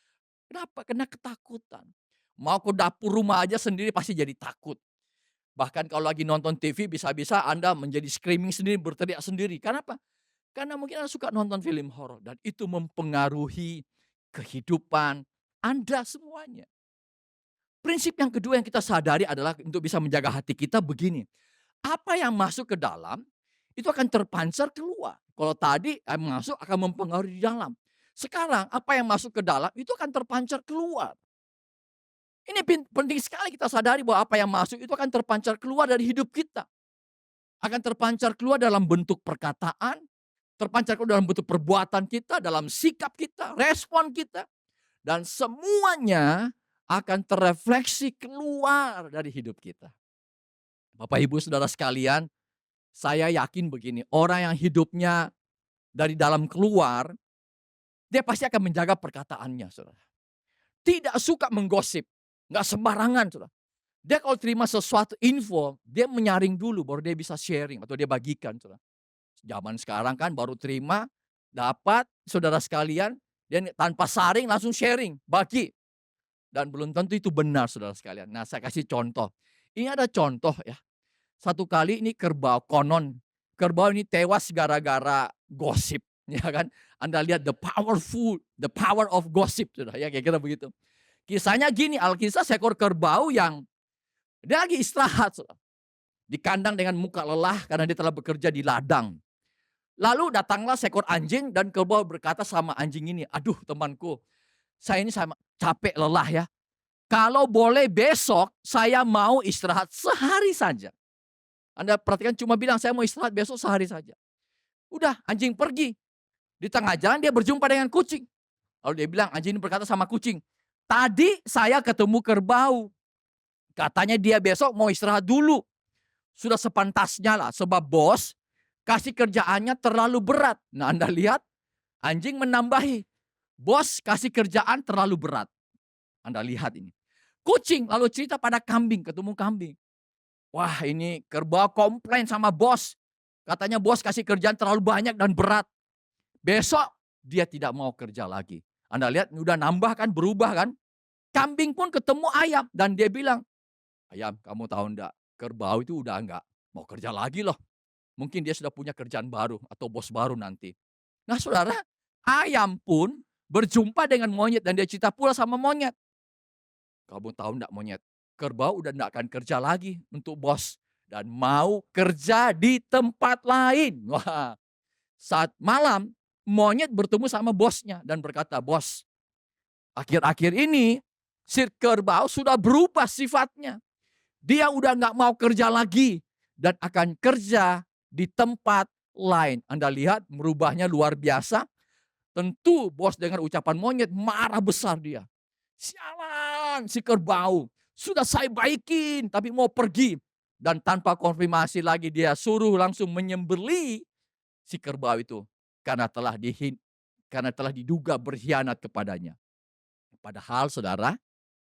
Kenapa? Karena ketakutan. Mau ke dapur rumah aja sendiri pasti jadi takut. Bahkan kalau lagi nonton TV, bisa-bisa Anda menjadi screaming sendiri, berteriak sendiri. Kenapa? Karena mungkin Anda suka nonton film horor dan itu mempengaruhi kehidupan Anda semuanya. Prinsip yang kedua yang kita sadari adalah untuk bisa menjaga hati kita begini. Apa yang masuk ke dalam, itu akan terpancar keluar. Kalau tadi yang masuk akan mempengaruhi di dalam. Sekarang apa yang masuk ke dalam, itu akan terpancar keluar. Ini penting sekali kita sadari bahwa apa yang masuk itu akan terpancar keluar dari hidup kita. Akan terpancar keluar dalam bentuk perkataan, terpancar keluar dalam bentuk perbuatan kita, dalam sikap kita, respon kita. Dan semuanya akan terefleksi keluar dari hidup kita. Bapak Ibu Saudara sekalian, saya yakin begini, orang yang hidupnya dari dalam keluar, dia pasti akan menjaga perkataannya, saudara. Tidak suka menggosip, nggak sembarangan, saudara. Dia kalau terima sesuatu info, dia menyaring dulu baru dia bisa sharing atau dia bagikan, saudara. Zaman sekarang kan baru terima, dapat, saudara sekalian, dia tanpa saring langsung sharing, bagi. Dan belum tentu itu benar, saudara sekalian. Nah, saya kasih contoh. Ini ada contoh ya. Satu kali ini kerbau, konon kerbau ini tewas gara-gara gosip, ya kan? Anda lihat the power of gossip, saudara, ya kira-kira begitu. Kisahnya gini, Alkisah seekor kerbau yang dia lagi istirahat, saudara. Di kandang dengan muka lelah karena dia telah bekerja di ladang. Lalu datanglah seekor anjing dan kerbau berkata sama anjing ini, aduh temanku, saya ini sama capek lelah ya. Kalau boleh besok saya mau istirahat sehari saja. Anda perhatikan cuma bilang saya mau istirahat besok sehari saja. Udah anjing pergi. Di tengah jalan dia berjumpa dengan kucing. Lalu dia bilang anjing ini berkata sama kucing. Tadi saya ketemu kerbau. Katanya dia besok mau istirahat dulu. Sudah sepantasnya lah sebab bos kasih kerjaannya terlalu berat. Nah Anda lihat anjing menambahi. Bos kasih kerjaan terlalu berat. Anda lihat ini. Kucing lalu cerita pada kambing, ketemu kambing. Wah ini kerbau komplain sama bos. Katanya bos kasih kerjaan terlalu banyak dan berat. Besok dia tidak mau kerja lagi. Anda lihat udah nambah kan, berubah kan. Kambing pun ketemu ayam dan dia bilang, ayam kamu tahu enggak, kerbau itu udah enggak mau kerja lagi loh. Mungkin dia sudah punya kerjaan baru atau bos baru nanti. Nah saudara, ayam pun berjumpa dengan monyet dan dia cerita pula sama monyet. Kamu tahu enggak monyet, kerbau udah enggak akan kerja lagi untuk bos dan mau kerja di tempat lain. Wah, saat malam monyet bertemu sama bosnya dan berkata, bos, akhir-akhir ini si kerbau sudah berubah sifatnya. Dia udah enggak mau kerja lagi dan akan kerja di tempat lain. Anda lihat merubahnya luar biasa. Tentu bos dengan ucapan monyet marah besar dia. Sialan si kerbau, sudah saya baikin tapi mau pergi. Dan tanpa konfirmasi lagi dia suruh langsung menyembelih si kerbau itu. Karena telah diduga berkhianat kepadanya. Padahal saudara,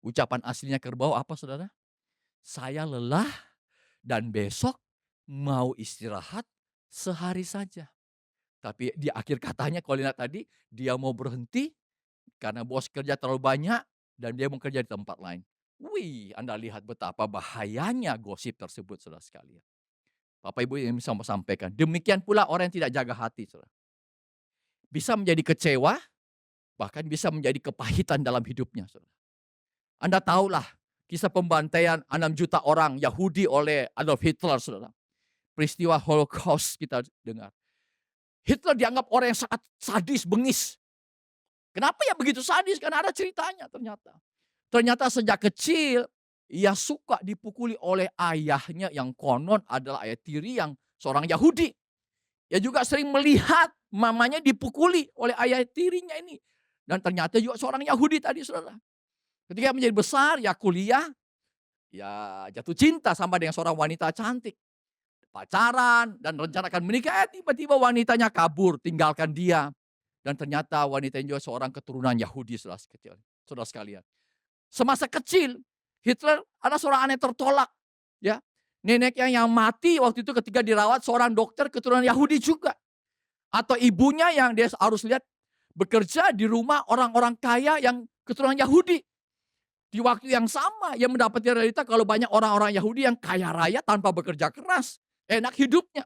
ucapan aslinya kerbau apa saudara? Saya lelah dan besok mau istirahat sehari saja. Tapi di akhir katanya kalau lihat tadi, dia mau berhenti Karena bos kerja terlalu banyak dan dia mau kerja di tempat lain. Wih, Anda lihat betapa bahayanya gosip tersebut, saudara sekalian. Bapak Ibu yang bisa mau sampaikan. Demikian pula orang yang tidak jaga hati, saudara. Bisa menjadi kecewa, bahkan bisa menjadi kepahitan dalam hidupnya, saudara. Anda tahulah kisah pembantaian 6 juta orang Yahudi oleh Adolf Hitler, saudara. Peristiwa Holocaust kita dengar. Hitler dianggap orang yang sangat sadis, bengis. Kenapa ya begitu sadis? Karena ada ceritanya ternyata. Ternyata sejak kecil ia suka dipukuli oleh ayahnya yang konon adalah ayah tiri yang seorang Yahudi. Ia juga sering melihat mamanya dipukuli oleh ayah tirinya ini. Dan ternyata juga seorang Yahudi tadi, saudara. Ketika menjadi besar, ya kuliah, ya jatuh cinta sama dengan seorang wanita cantik. Pacaran dan rencanakan menikah, tiba-tiba wanitanya kabur, tinggalkan dia. Dan ternyata wanita ini juga seorang keturunan Yahudi, saudara sekalian. Semasa kecil, Hitler adalah seorang anak tertolak. Ya, neneknya yang mati waktu itu ketika dirawat seorang dokter keturunan Yahudi juga. Atau ibunya yang dia harus lihat bekerja di rumah orang-orang kaya yang keturunan Yahudi. Di waktu yang sama, ia mendapati realita kalau banyak orang-orang Yahudi yang kaya raya tanpa bekerja keras. Enak hidupnya.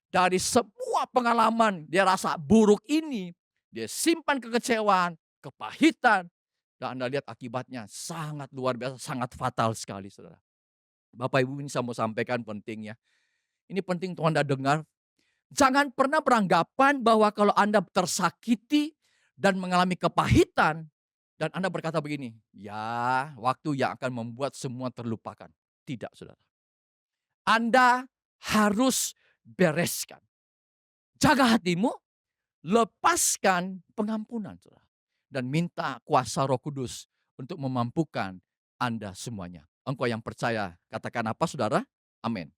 Dari semua pengalaman dia rasa buruk ini, dia simpan kekecewaan, kepahitan. Dan Anda lihat akibatnya sangat luar biasa, sangat fatal sekali, saudara. Bapak Ibu, ini saya mau sampaikan pentingnya. Ini penting untuk Anda dengar. Jangan pernah beranggapan bahwa kalau Anda tersakiti dan mengalami kepahitan, dan Anda berkata begini, ya waktu yang akan membuat semua terlupakan. Tidak, saudara. Anda harus bereskan. Jaga hatimu, lepaskan pengampunan, saudara. Dan minta kuasa Roh Kudus untuk memampukan Anda semuanya. Engkau yang percaya, katakan apa, saudara? Amin.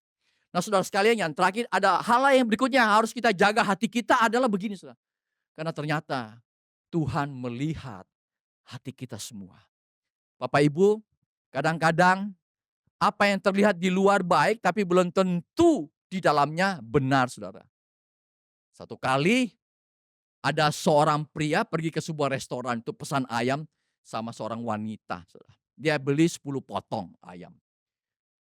Nah, saudara sekalian, yang terakhir ada hal yang berikutnya yang harus kita jaga hati kita adalah begini, saudara. Karena ternyata Tuhan melihat hati kita semua. Bapak Ibu, kadang-kadang apa yang terlihat di luar baik tapi belum tentu di dalamnya benar, saudara. Satu kali ada seorang pria pergi ke sebuah restoran untuk pesan ayam sama seorang wanita, saudara. Dia beli 10 potong ayam.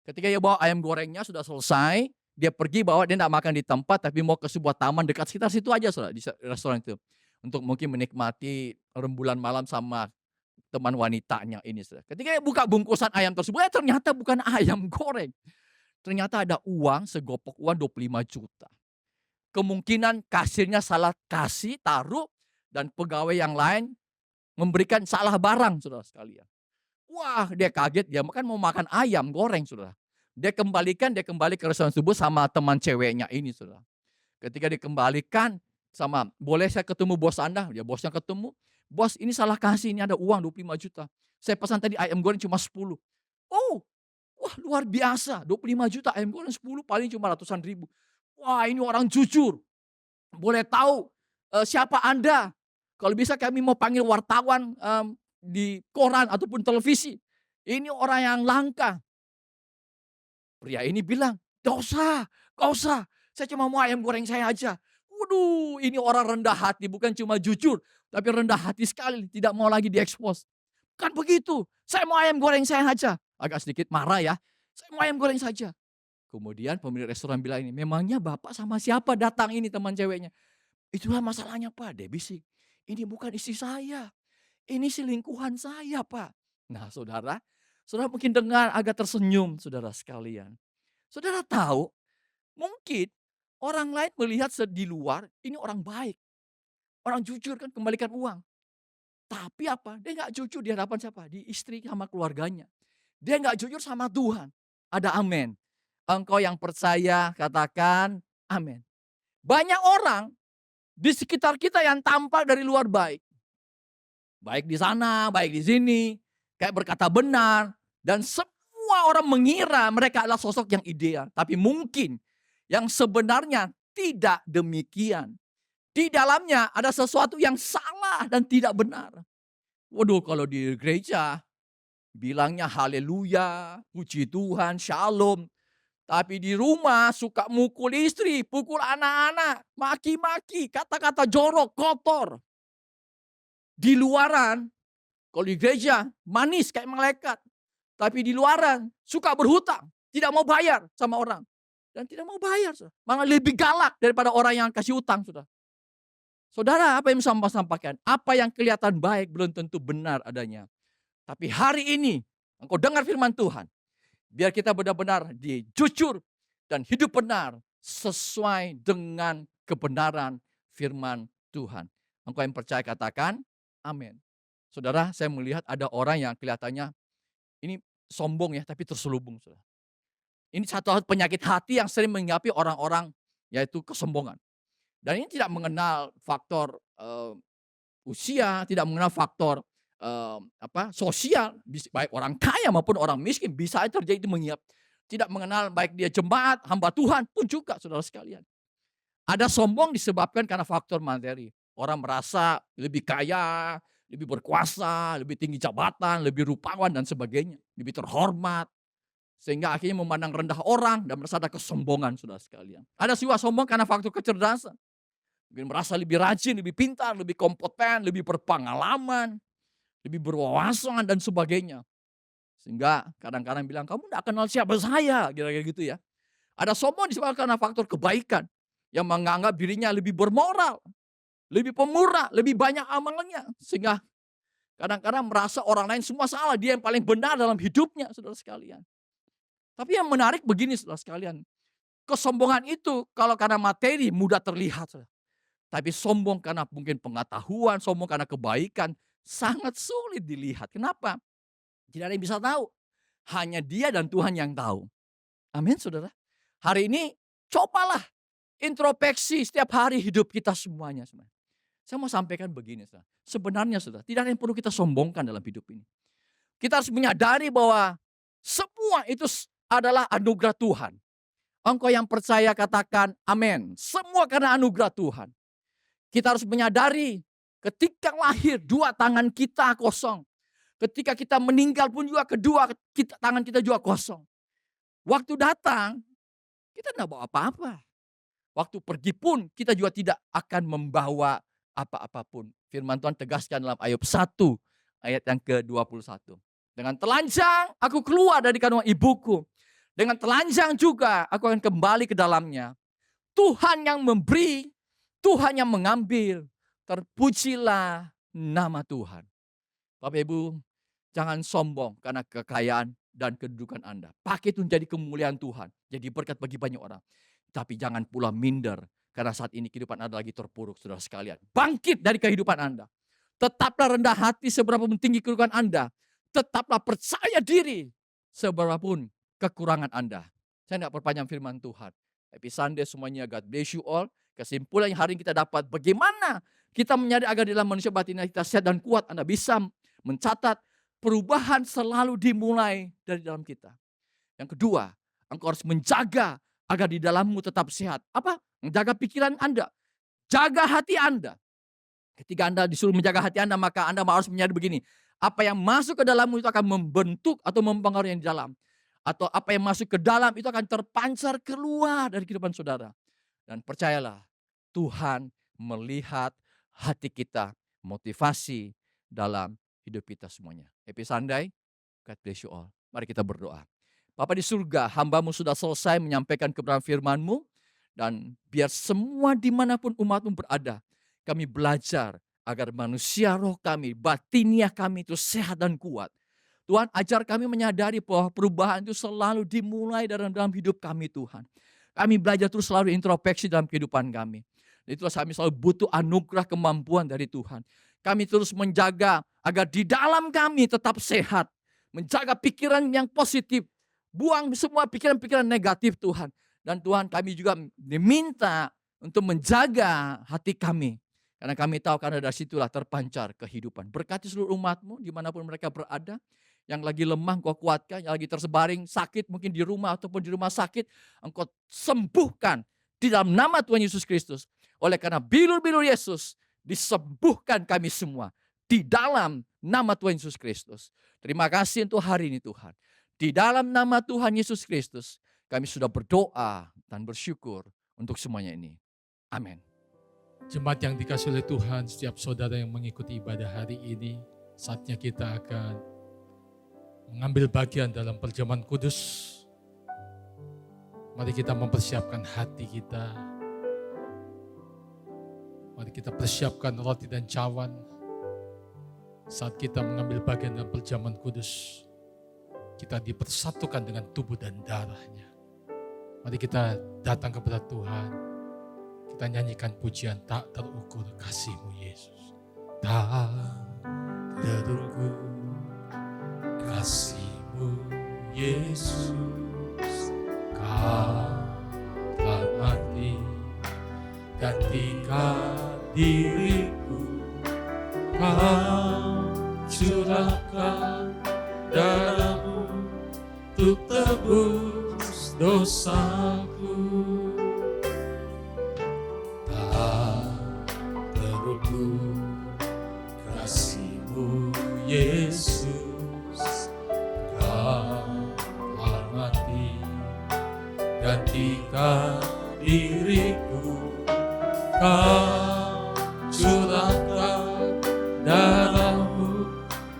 Ketika dia bawa ayam gorengnya sudah selesai, dia pergi bawa, dia tidak makan di tempat tapi mau ke sebuah taman dekat sekitar situ aja, saudara, di restoran itu. Untuk mungkin menikmati rembulan malam sama teman wanitanya ini, saudara. Ketika dia buka bungkusan ayam tersebut, ternyata bukan ayam goreng. Ternyata ada uang, segopok uang 25 juta. Kemungkinan kasirnya salah kasih, taruh, dan pegawai yang lain memberikan salah barang, saudara sekalian. Wah, dia kaget, dia kan mau makan ayam goreng, saudara. Dia kembali ke restoran tersebut sama teman ceweknya ini, saudara. Ketika dikembalikan sama, boleh saya ketemu bos Anda? Ya, bosnya ketemu. Bos, ini salah kasih, ini ada uang 25 juta. Saya pesan tadi ayam goreng cuma 10. Oh, wah luar biasa. 25 juta ayam goreng 10 paling cuma ratusan ribu. Wah, ini orang jujur. Boleh tahu siapa Anda? Kalau bisa kami mau panggil wartawan di koran ataupun televisi. Ini orang yang langka. Pria ini bilang, gak usah. Saya cuma mau ayam goreng saya aja. Waduh, ini orang rendah hati, bukan cuma jujur, tapi rendah hati sekali, tidak mau lagi diekspos. Kan begitu, saya mau ayam goreng saya aja. Agak sedikit marah ya, saya mau ayam goreng saja. Kemudian pemilik restoran bilang ini, memangnya Bapak sama siapa datang ini teman ceweknya? Itulah masalahnya Pak, dia bisik. Ini bukan istri saya, ini selingkuhan saya Pak. Nah saudara mungkin dengar agak tersenyum saudara sekalian. Saudara tahu, mungkin orang lain melihat di luar, ini orang baik. Orang jujur kan kembalikan uang. Tapi apa? Dia nggak jujur di hadapan siapa? Di istri sama keluarganya. Dia nggak jujur sama Tuhan. Ada amin. Engkau yang percaya katakan amin. Banyak orang di sekitar kita yang tampak dari luar baik. Baik di sana, baik di sini. Kayak berkata benar. Dan semua orang mengira mereka adalah sosok yang ideal. Tapi mungkin yang sebenarnya tidak demikian. Di dalamnya ada sesuatu yang salah dan tidak benar. Waduh, kalau di gereja bilangnya haleluya, puji Tuhan, shalom. Tapi di rumah suka mukul istri, pukul anak-anak, maki-maki, kata-kata jorok, kotor. Di luaran, kalau di gereja manis kayak malaikat. Tapi di luaran suka berhutang, tidak mau bayar sama orang. Dan tidak mau bayar, saudara. Malah lebih galak daripada orang yang kasih hutang, saudara. Saudara, apa yang saya sampaikan? Apa yang kelihatan baik belum tentu benar adanya. Tapi hari ini, engkau dengar firman Tuhan. Biar kita benar-benar jujur dan hidup benar sesuai dengan kebenaran firman Tuhan. Engkau yang percaya katakan, amin. Saudara, saya melihat ada orang yang kelihatannya ini sombong ya, tapi terselubung. Saudara. Ini satu penyakit hati yang sering menghinggapi orang-orang, yaitu kesombongan. Dan ini tidak mengenal faktor usia, tidak mengenal faktor sosial, baik orang kaya maupun orang miskin bisa terjadi itu mengiap. Tidak mengenal baik dia jemaat, hamba Tuhan pun juga, saudara sekalian. Ada sombong disebabkan karena faktor materi. Orang merasa lebih kaya, lebih berkuasa, lebih tinggi jabatan, lebih rupawan dan sebagainya, lebih terhormat. Sehingga akhirnya memandang rendah orang dan merasa ada kesombongan, saudara sekalian. Ada juga sombong karena faktor kecerdasan. Mungkin merasa lebih rajin, lebih pintar, lebih kompeten, lebih berpengalaman, lebih berwawasan dan sebagainya. Sehingga kadang-kadang bilang, kamu tidak kenal siapa saya, kira-kira gitu ya. Ada sombong disebabkan karena faktor kebaikan. Yang menganggap dirinya lebih bermoral, lebih pemurah, lebih banyak amalnya. Sehingga kadang-kadang merasa orang lain semua salah, dia yang paling benar dalam hidupnya, saudara sekalian. Tapi yang menarik begini, saudara sekalian. Kesombongan itu kalau karena materi mudah terlihat. Saudara. Tapi sombong karena mungkin pengetahuan, sombong karena kebaikan, sangat sulit dilihat. Kenapa? Tidak ada yang bisa tahu. Hanya dia dan Tuhan yang tahu. Amin, saudara. Hari ini cobalah introspeksi setiap hari hidup kita semuanya. Saya mau sampaikan begini, saudara. Sebenarnya, saudara, tidak ada yang perlu kita sombongkan dalam hidup ini. Kita harus menyadari bahwa semua itu adalah anugerah Tuhan. Engkau yang percaya katakan amin. Semua karena anugerah Tuhan. Kita harus menyadari ketika lahir dua tangan kita kosong. Ketika kita meninggal pun juga tangan kita juga kosong. Waktu datang, kita tidak bawa apa-apa. Waktu pergi pun kita juga tidak akan membawa apa-apapun. Firman Tuhan tegaskan dalam Ayub 1 ayat yang ke-21. Dengan telanjang aku keluar dari kandungan ibuku. Dengan telanjang juga aku akan kembali ke dalamnya. Tuhan yang memberi, Tuhan yang mengambil. Terpujilah nama Tuhan. Bapak Ibu, jangan sombong karena kekayaan dan kedudukan Anda. Pakai itu menjadi kemuliaan Tuhan. Jadi berkat bagi banyak orang. Tapi jangan pula minder. Karena saat ini kehidupan Anda lagi terpuruk, saudara sekalian. Bangkit dari kehidupan Anda. Tetaplah rendah hati seberapapun tinggi kedudukan Anda. Tetaplah percaya diri seberapapun kekurangan Anda. Saya tidak perpanjang firman Tuhan. Happy Sunday semuanya. God bless you all. Kesimpulan yang hari ini kita dapat. Bagaimana kita menyadari agar dalam manusia batin kita sehat dan kuat. Anda bisa mencatat perubahan selalu dimulai dari dalam kita. Yang kedua, engkau harus menjaga agar di dalammu tetap sehat. Apa? Menjaga pikiran Anda. Jaga hati Anda. Ketika Anda disuruh menjaga hati Anda, maka Anda harus menyadari begini. Apa yang masuk ke dalammu itu akan membentuk atau mempengaruhi yang di dalam. Atau apa yang masuk ke dalam itu akan terpancar keluar dari kehidupan saudara. Dan percayalah, Tuhan melihat hati kita, motivasi dalam hidup kita semuanya. Happy Sunday, God bless you all. Mari kita berdoa. Bapa di surga, hamba-Mu sudah selesai menyampaikan kebenaran firman-Mu. Dan biar semua dimanapun umat-Mu berada, kami belajar agar manusia roh kami, batiniah kami itu sehat dan kuat. Tuhan, ajar kami menyadari bahwa perubahan itu selalu dimulai dalam hidup kami, Tuhan. Kami belajar terus selalu introspeksi dalam kehidupan kami. Itulah kami selalu butuh anugerah kemampuan dari Tuhan. Kami terus menjaga agar di dalam kami tetap sehat. Menjaga pikiran yang positif. Buang semua pikiran-pikiran negatif, Tuhan. Dan Tuhan, kami juga diminta untuk menjaga hati kami. Karena kami tahu karena dari situlah terpancar kehidupan. Berkati seluruh umat-Mu dimanapun mereka berada. Yang lagi lemah Engkau kuatkan, yang lagi tersebaring sakit mungkin di rumah ataupun di rumah sakit, Engkau sembuhkan di dalam nama Tuhan Yesus Kristus. Oleh karena bilur-bilur Yesus, disembuhkan kami semua di dalam nama Tuhan Yesus Kristus. Terima kasih untuk hari ini Tuhan. Di dalam nama Tuhan Yesus Kristus, kami sudah berdoa dan bersyukur untuk semuanya ini. Amin. Jemaat yang dikasih oleh Tuhan, setiap saudara yang mengikuti ibadah hari ini, saatnya kita akan mengambil bagian dalam perjamuan kudus. Mari kita mempersiapkan hati kita. Mari kita persiapkan roti dan cawan saat kita mengambil bagian dalam perjamuan kudus. Kita dipersatukan dengan tubuh dan darahnya. Mari kita datang kepada Tuhan. Kita nyanyikan pujian tak terukur kasih-Mu Yesus. Tak terukur kasih-Mu Yesus. Kau telah mati gantikan diriku. Kau curahkan darah-Mu untuk tebus dosaku. Kasih-Mu Yesus, Kau telah mati gantikan diriku. Kau curahkan darah-Mu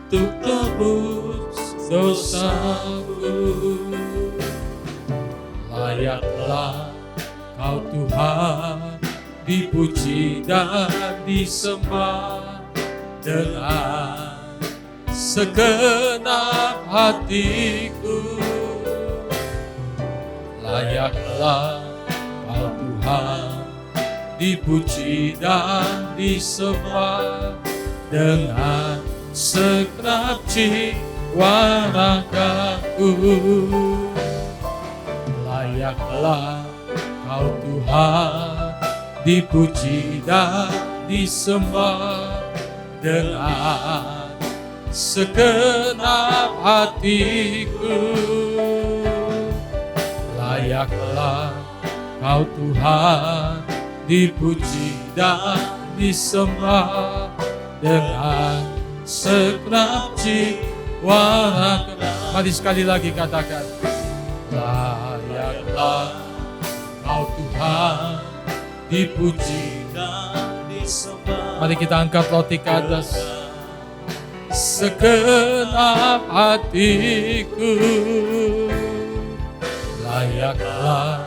untuk tebus dosaku. Layaklah Kau Tuhan dipuji dan disembah dengan segenap hatiku. Layaklah Kau Tuhan dipuji dan disembah dengan segenap jiwa ragaku. Layaklah Kau Tuhan dipuji dan disembah dengan segenap hatiku. Layaklah Kau Tuhan dipuji dan disembah dengan segenap jiwa raga. Mari sekali lagi katakan, layaklah Kau Tuhan dipuji dan disembah. Mari kita angkat roti ke atas. Segenap hatiku. Layaklah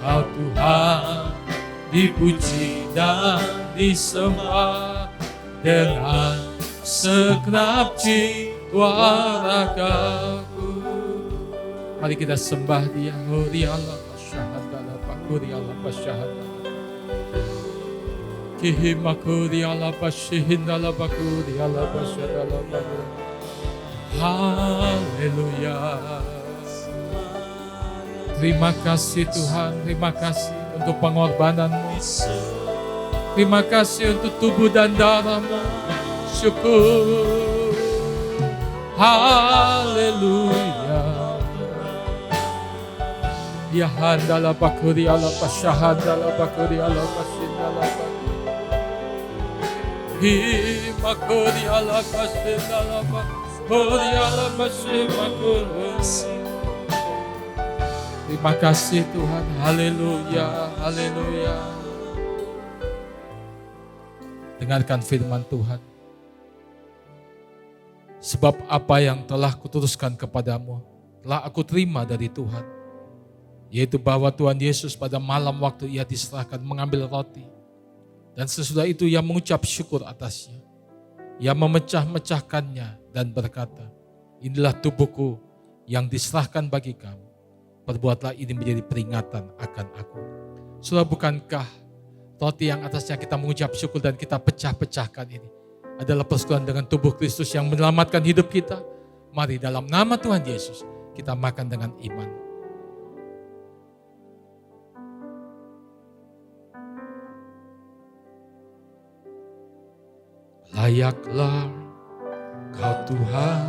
Kau Tuhan dipuji dan disembah dengan segenap jiwa ragaku. Mari kita sembah Dia. Huri Allah pasyahadalah pakuri Allah pasyahadalah. Kihimakuri Allah pasyahindala pakuri Allah pasyahadalah pakuri. Haleluya. Terima kasih Tuhan, terima kasih untuk pengorbanan-Mu. Terima kasih untuk tubuh dan darah-Mu. Syukur. Haleluya. Ya handala bakuri ala pasyahadala bakuri ala pasindala bakuri. Hi bakuri ala pasindala bakuri ala pasindala. Terima kasih Tuhan. Haleluya, haleluya. Dengarkan firman Tuhan. Sebab apa yang telah kuteruskan kepadamu, telah aku terima dari Tuhan. Yaitu bahwa Tuhan Yesus pada malam waktu Ia diserahkan mengambil roti. Dan sesudah itu Ia mengucap syukur atasnya. Ia memecah-mecahkannya dan berkata, inilah tubuhku yang diserahkan bagi kamu. Perbuatlah ini menjadi peringatan akan aku. Saudara, bukankah roti yang atasnya kita mengucap syukur dan kita pecah-pecahkan ini adalah persekutuan dengan tubuh Kristus yang menyelamatkan hidup kita? Mari dalam nama Tuhan Yesus kita makan dengan iman. Layaklah Kau Tuhan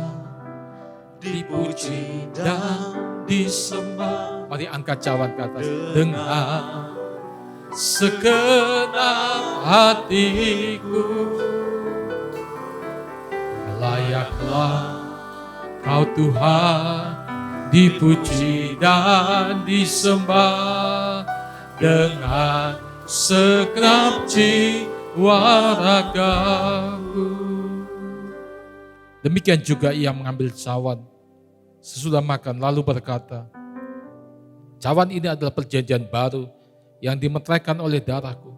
dipuji dan disembah. Mari angkat cawan ke atas. Dengan segenap hatiku. Layaklah Kau Tuhan dipuji dan disembah dengan segenap jiwa ragaku. Demikian juga ia mengambil cawan sesudah makan lalu berkata, cawan ini adalah perjanjian baru yang dimeteraikan oleh darahku.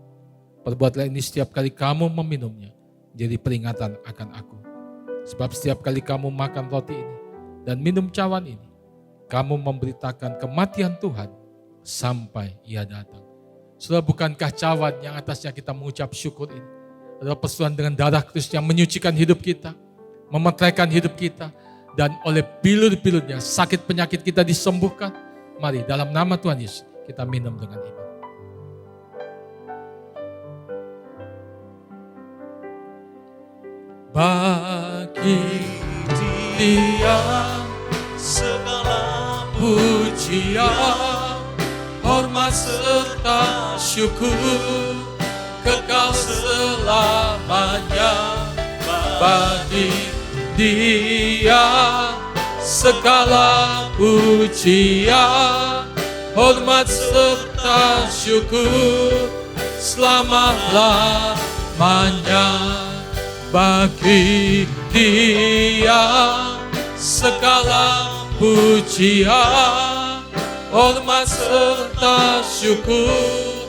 Perbuatlah ini setiap kali kamu meminumnya, jadi peringatan akan aku. Sebab setiap kali kamu makan roti ini dan minum cawan ini, kamu memberitakan kematian Tuhan sampai ia datang. Saudara, bukankah cawan yang atasnya kita mengucap syukur ini adalah persetujuan dengan darah Kristus yang menyucikan hidup kita, memeteraikan hidup kita, dan oleh bilur-bilurnya sakit penyakit kita disembuhkan. Mari dalam nama Tuhan Yesus kita minum dengan iman. Bagi Dia segala pujian, hormat serta syukur kekal selamanya. Bagi Dia segala pujian, hormat serta syukur selama-lamanya. Bagi Dia segala pujian, hormat serta syukur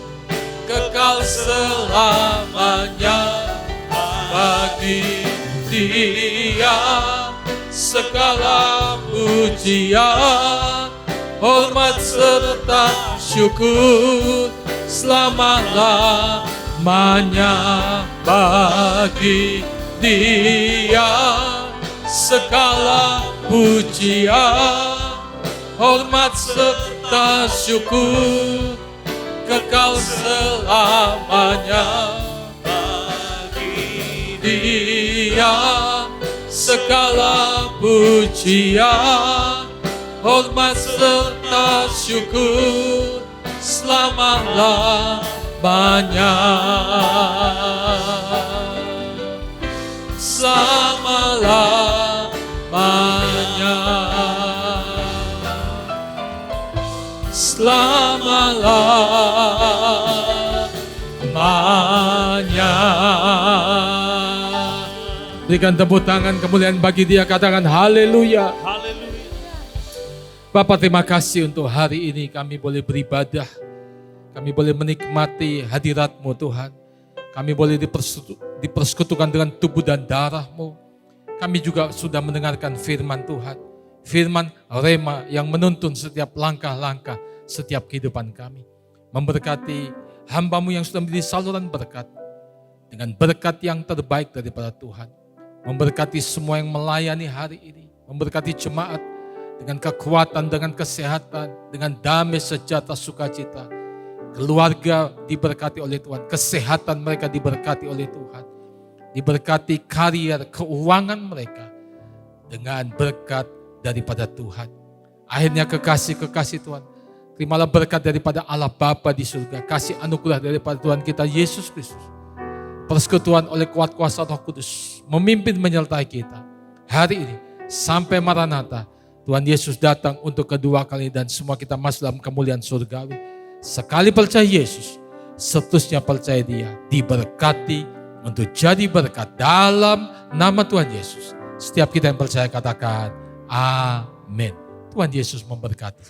kekal selamanya. Bagi Dia segala pujian, hormat serta syukur selama-lamanya. Bagi Dia segala pujian, hormat serta syukur kekal selamanya. Bagi Dia segala pujian, hormat serta syukur selama-lamanya. Selama-lamanya, selama-lamanya. Berikan tepuk tangan kemuliaan bagi Dia, katakan haleluya. Bapa, terima kasih untuk hari ini kami boleh beribadah, kami boleh menikmati hadirat-Mu Tuhan. Kami boleh dipersekutukan dengan tubuh dan darah-Mu. Kami juga sudah mendengarkan firman Tuhan. Firman Rema yang menuntun setiap langkah-langkah setiap kehidupan kami. Memberkati hamba-Mu yang sudah menjadi saluran berkat. Dengan berkat yang terbaik daripada Tuhan. Memberkati semua yang melayani hari ini. Memberkati jemaat dengan kekuatan, dengan kesehatan, dengan damai, sejahtera, sukacita. Keluarga diberkati oleh Tuhan, kesehatan mereka diberkati oleh Tuhan, diberkati karier, keuangan mereka dengan berkat daripada Tuhan. Akhirnya kekasih-kekasih Tuhan, terimalah berkat daripada Allah Bapa di surga, kasih anugerah daripada Tuhan kita Yesus Kristus, persekutuan oleh kuat kuasa Roh Kudus, memimpin menyertai kita hari ini sampai Maranatha. Tuhan Yesus datang untuk kedua kali dan semua kita masuk dalam kemuliaan surgawi. Sekali percaya Yesus, seterusnya percaya Dia, diberkati untuk jadi berkat dalam nama Tuhan Yesus. Setiap kita yang percaya katakan amin. Tuhan Yesus memberkati.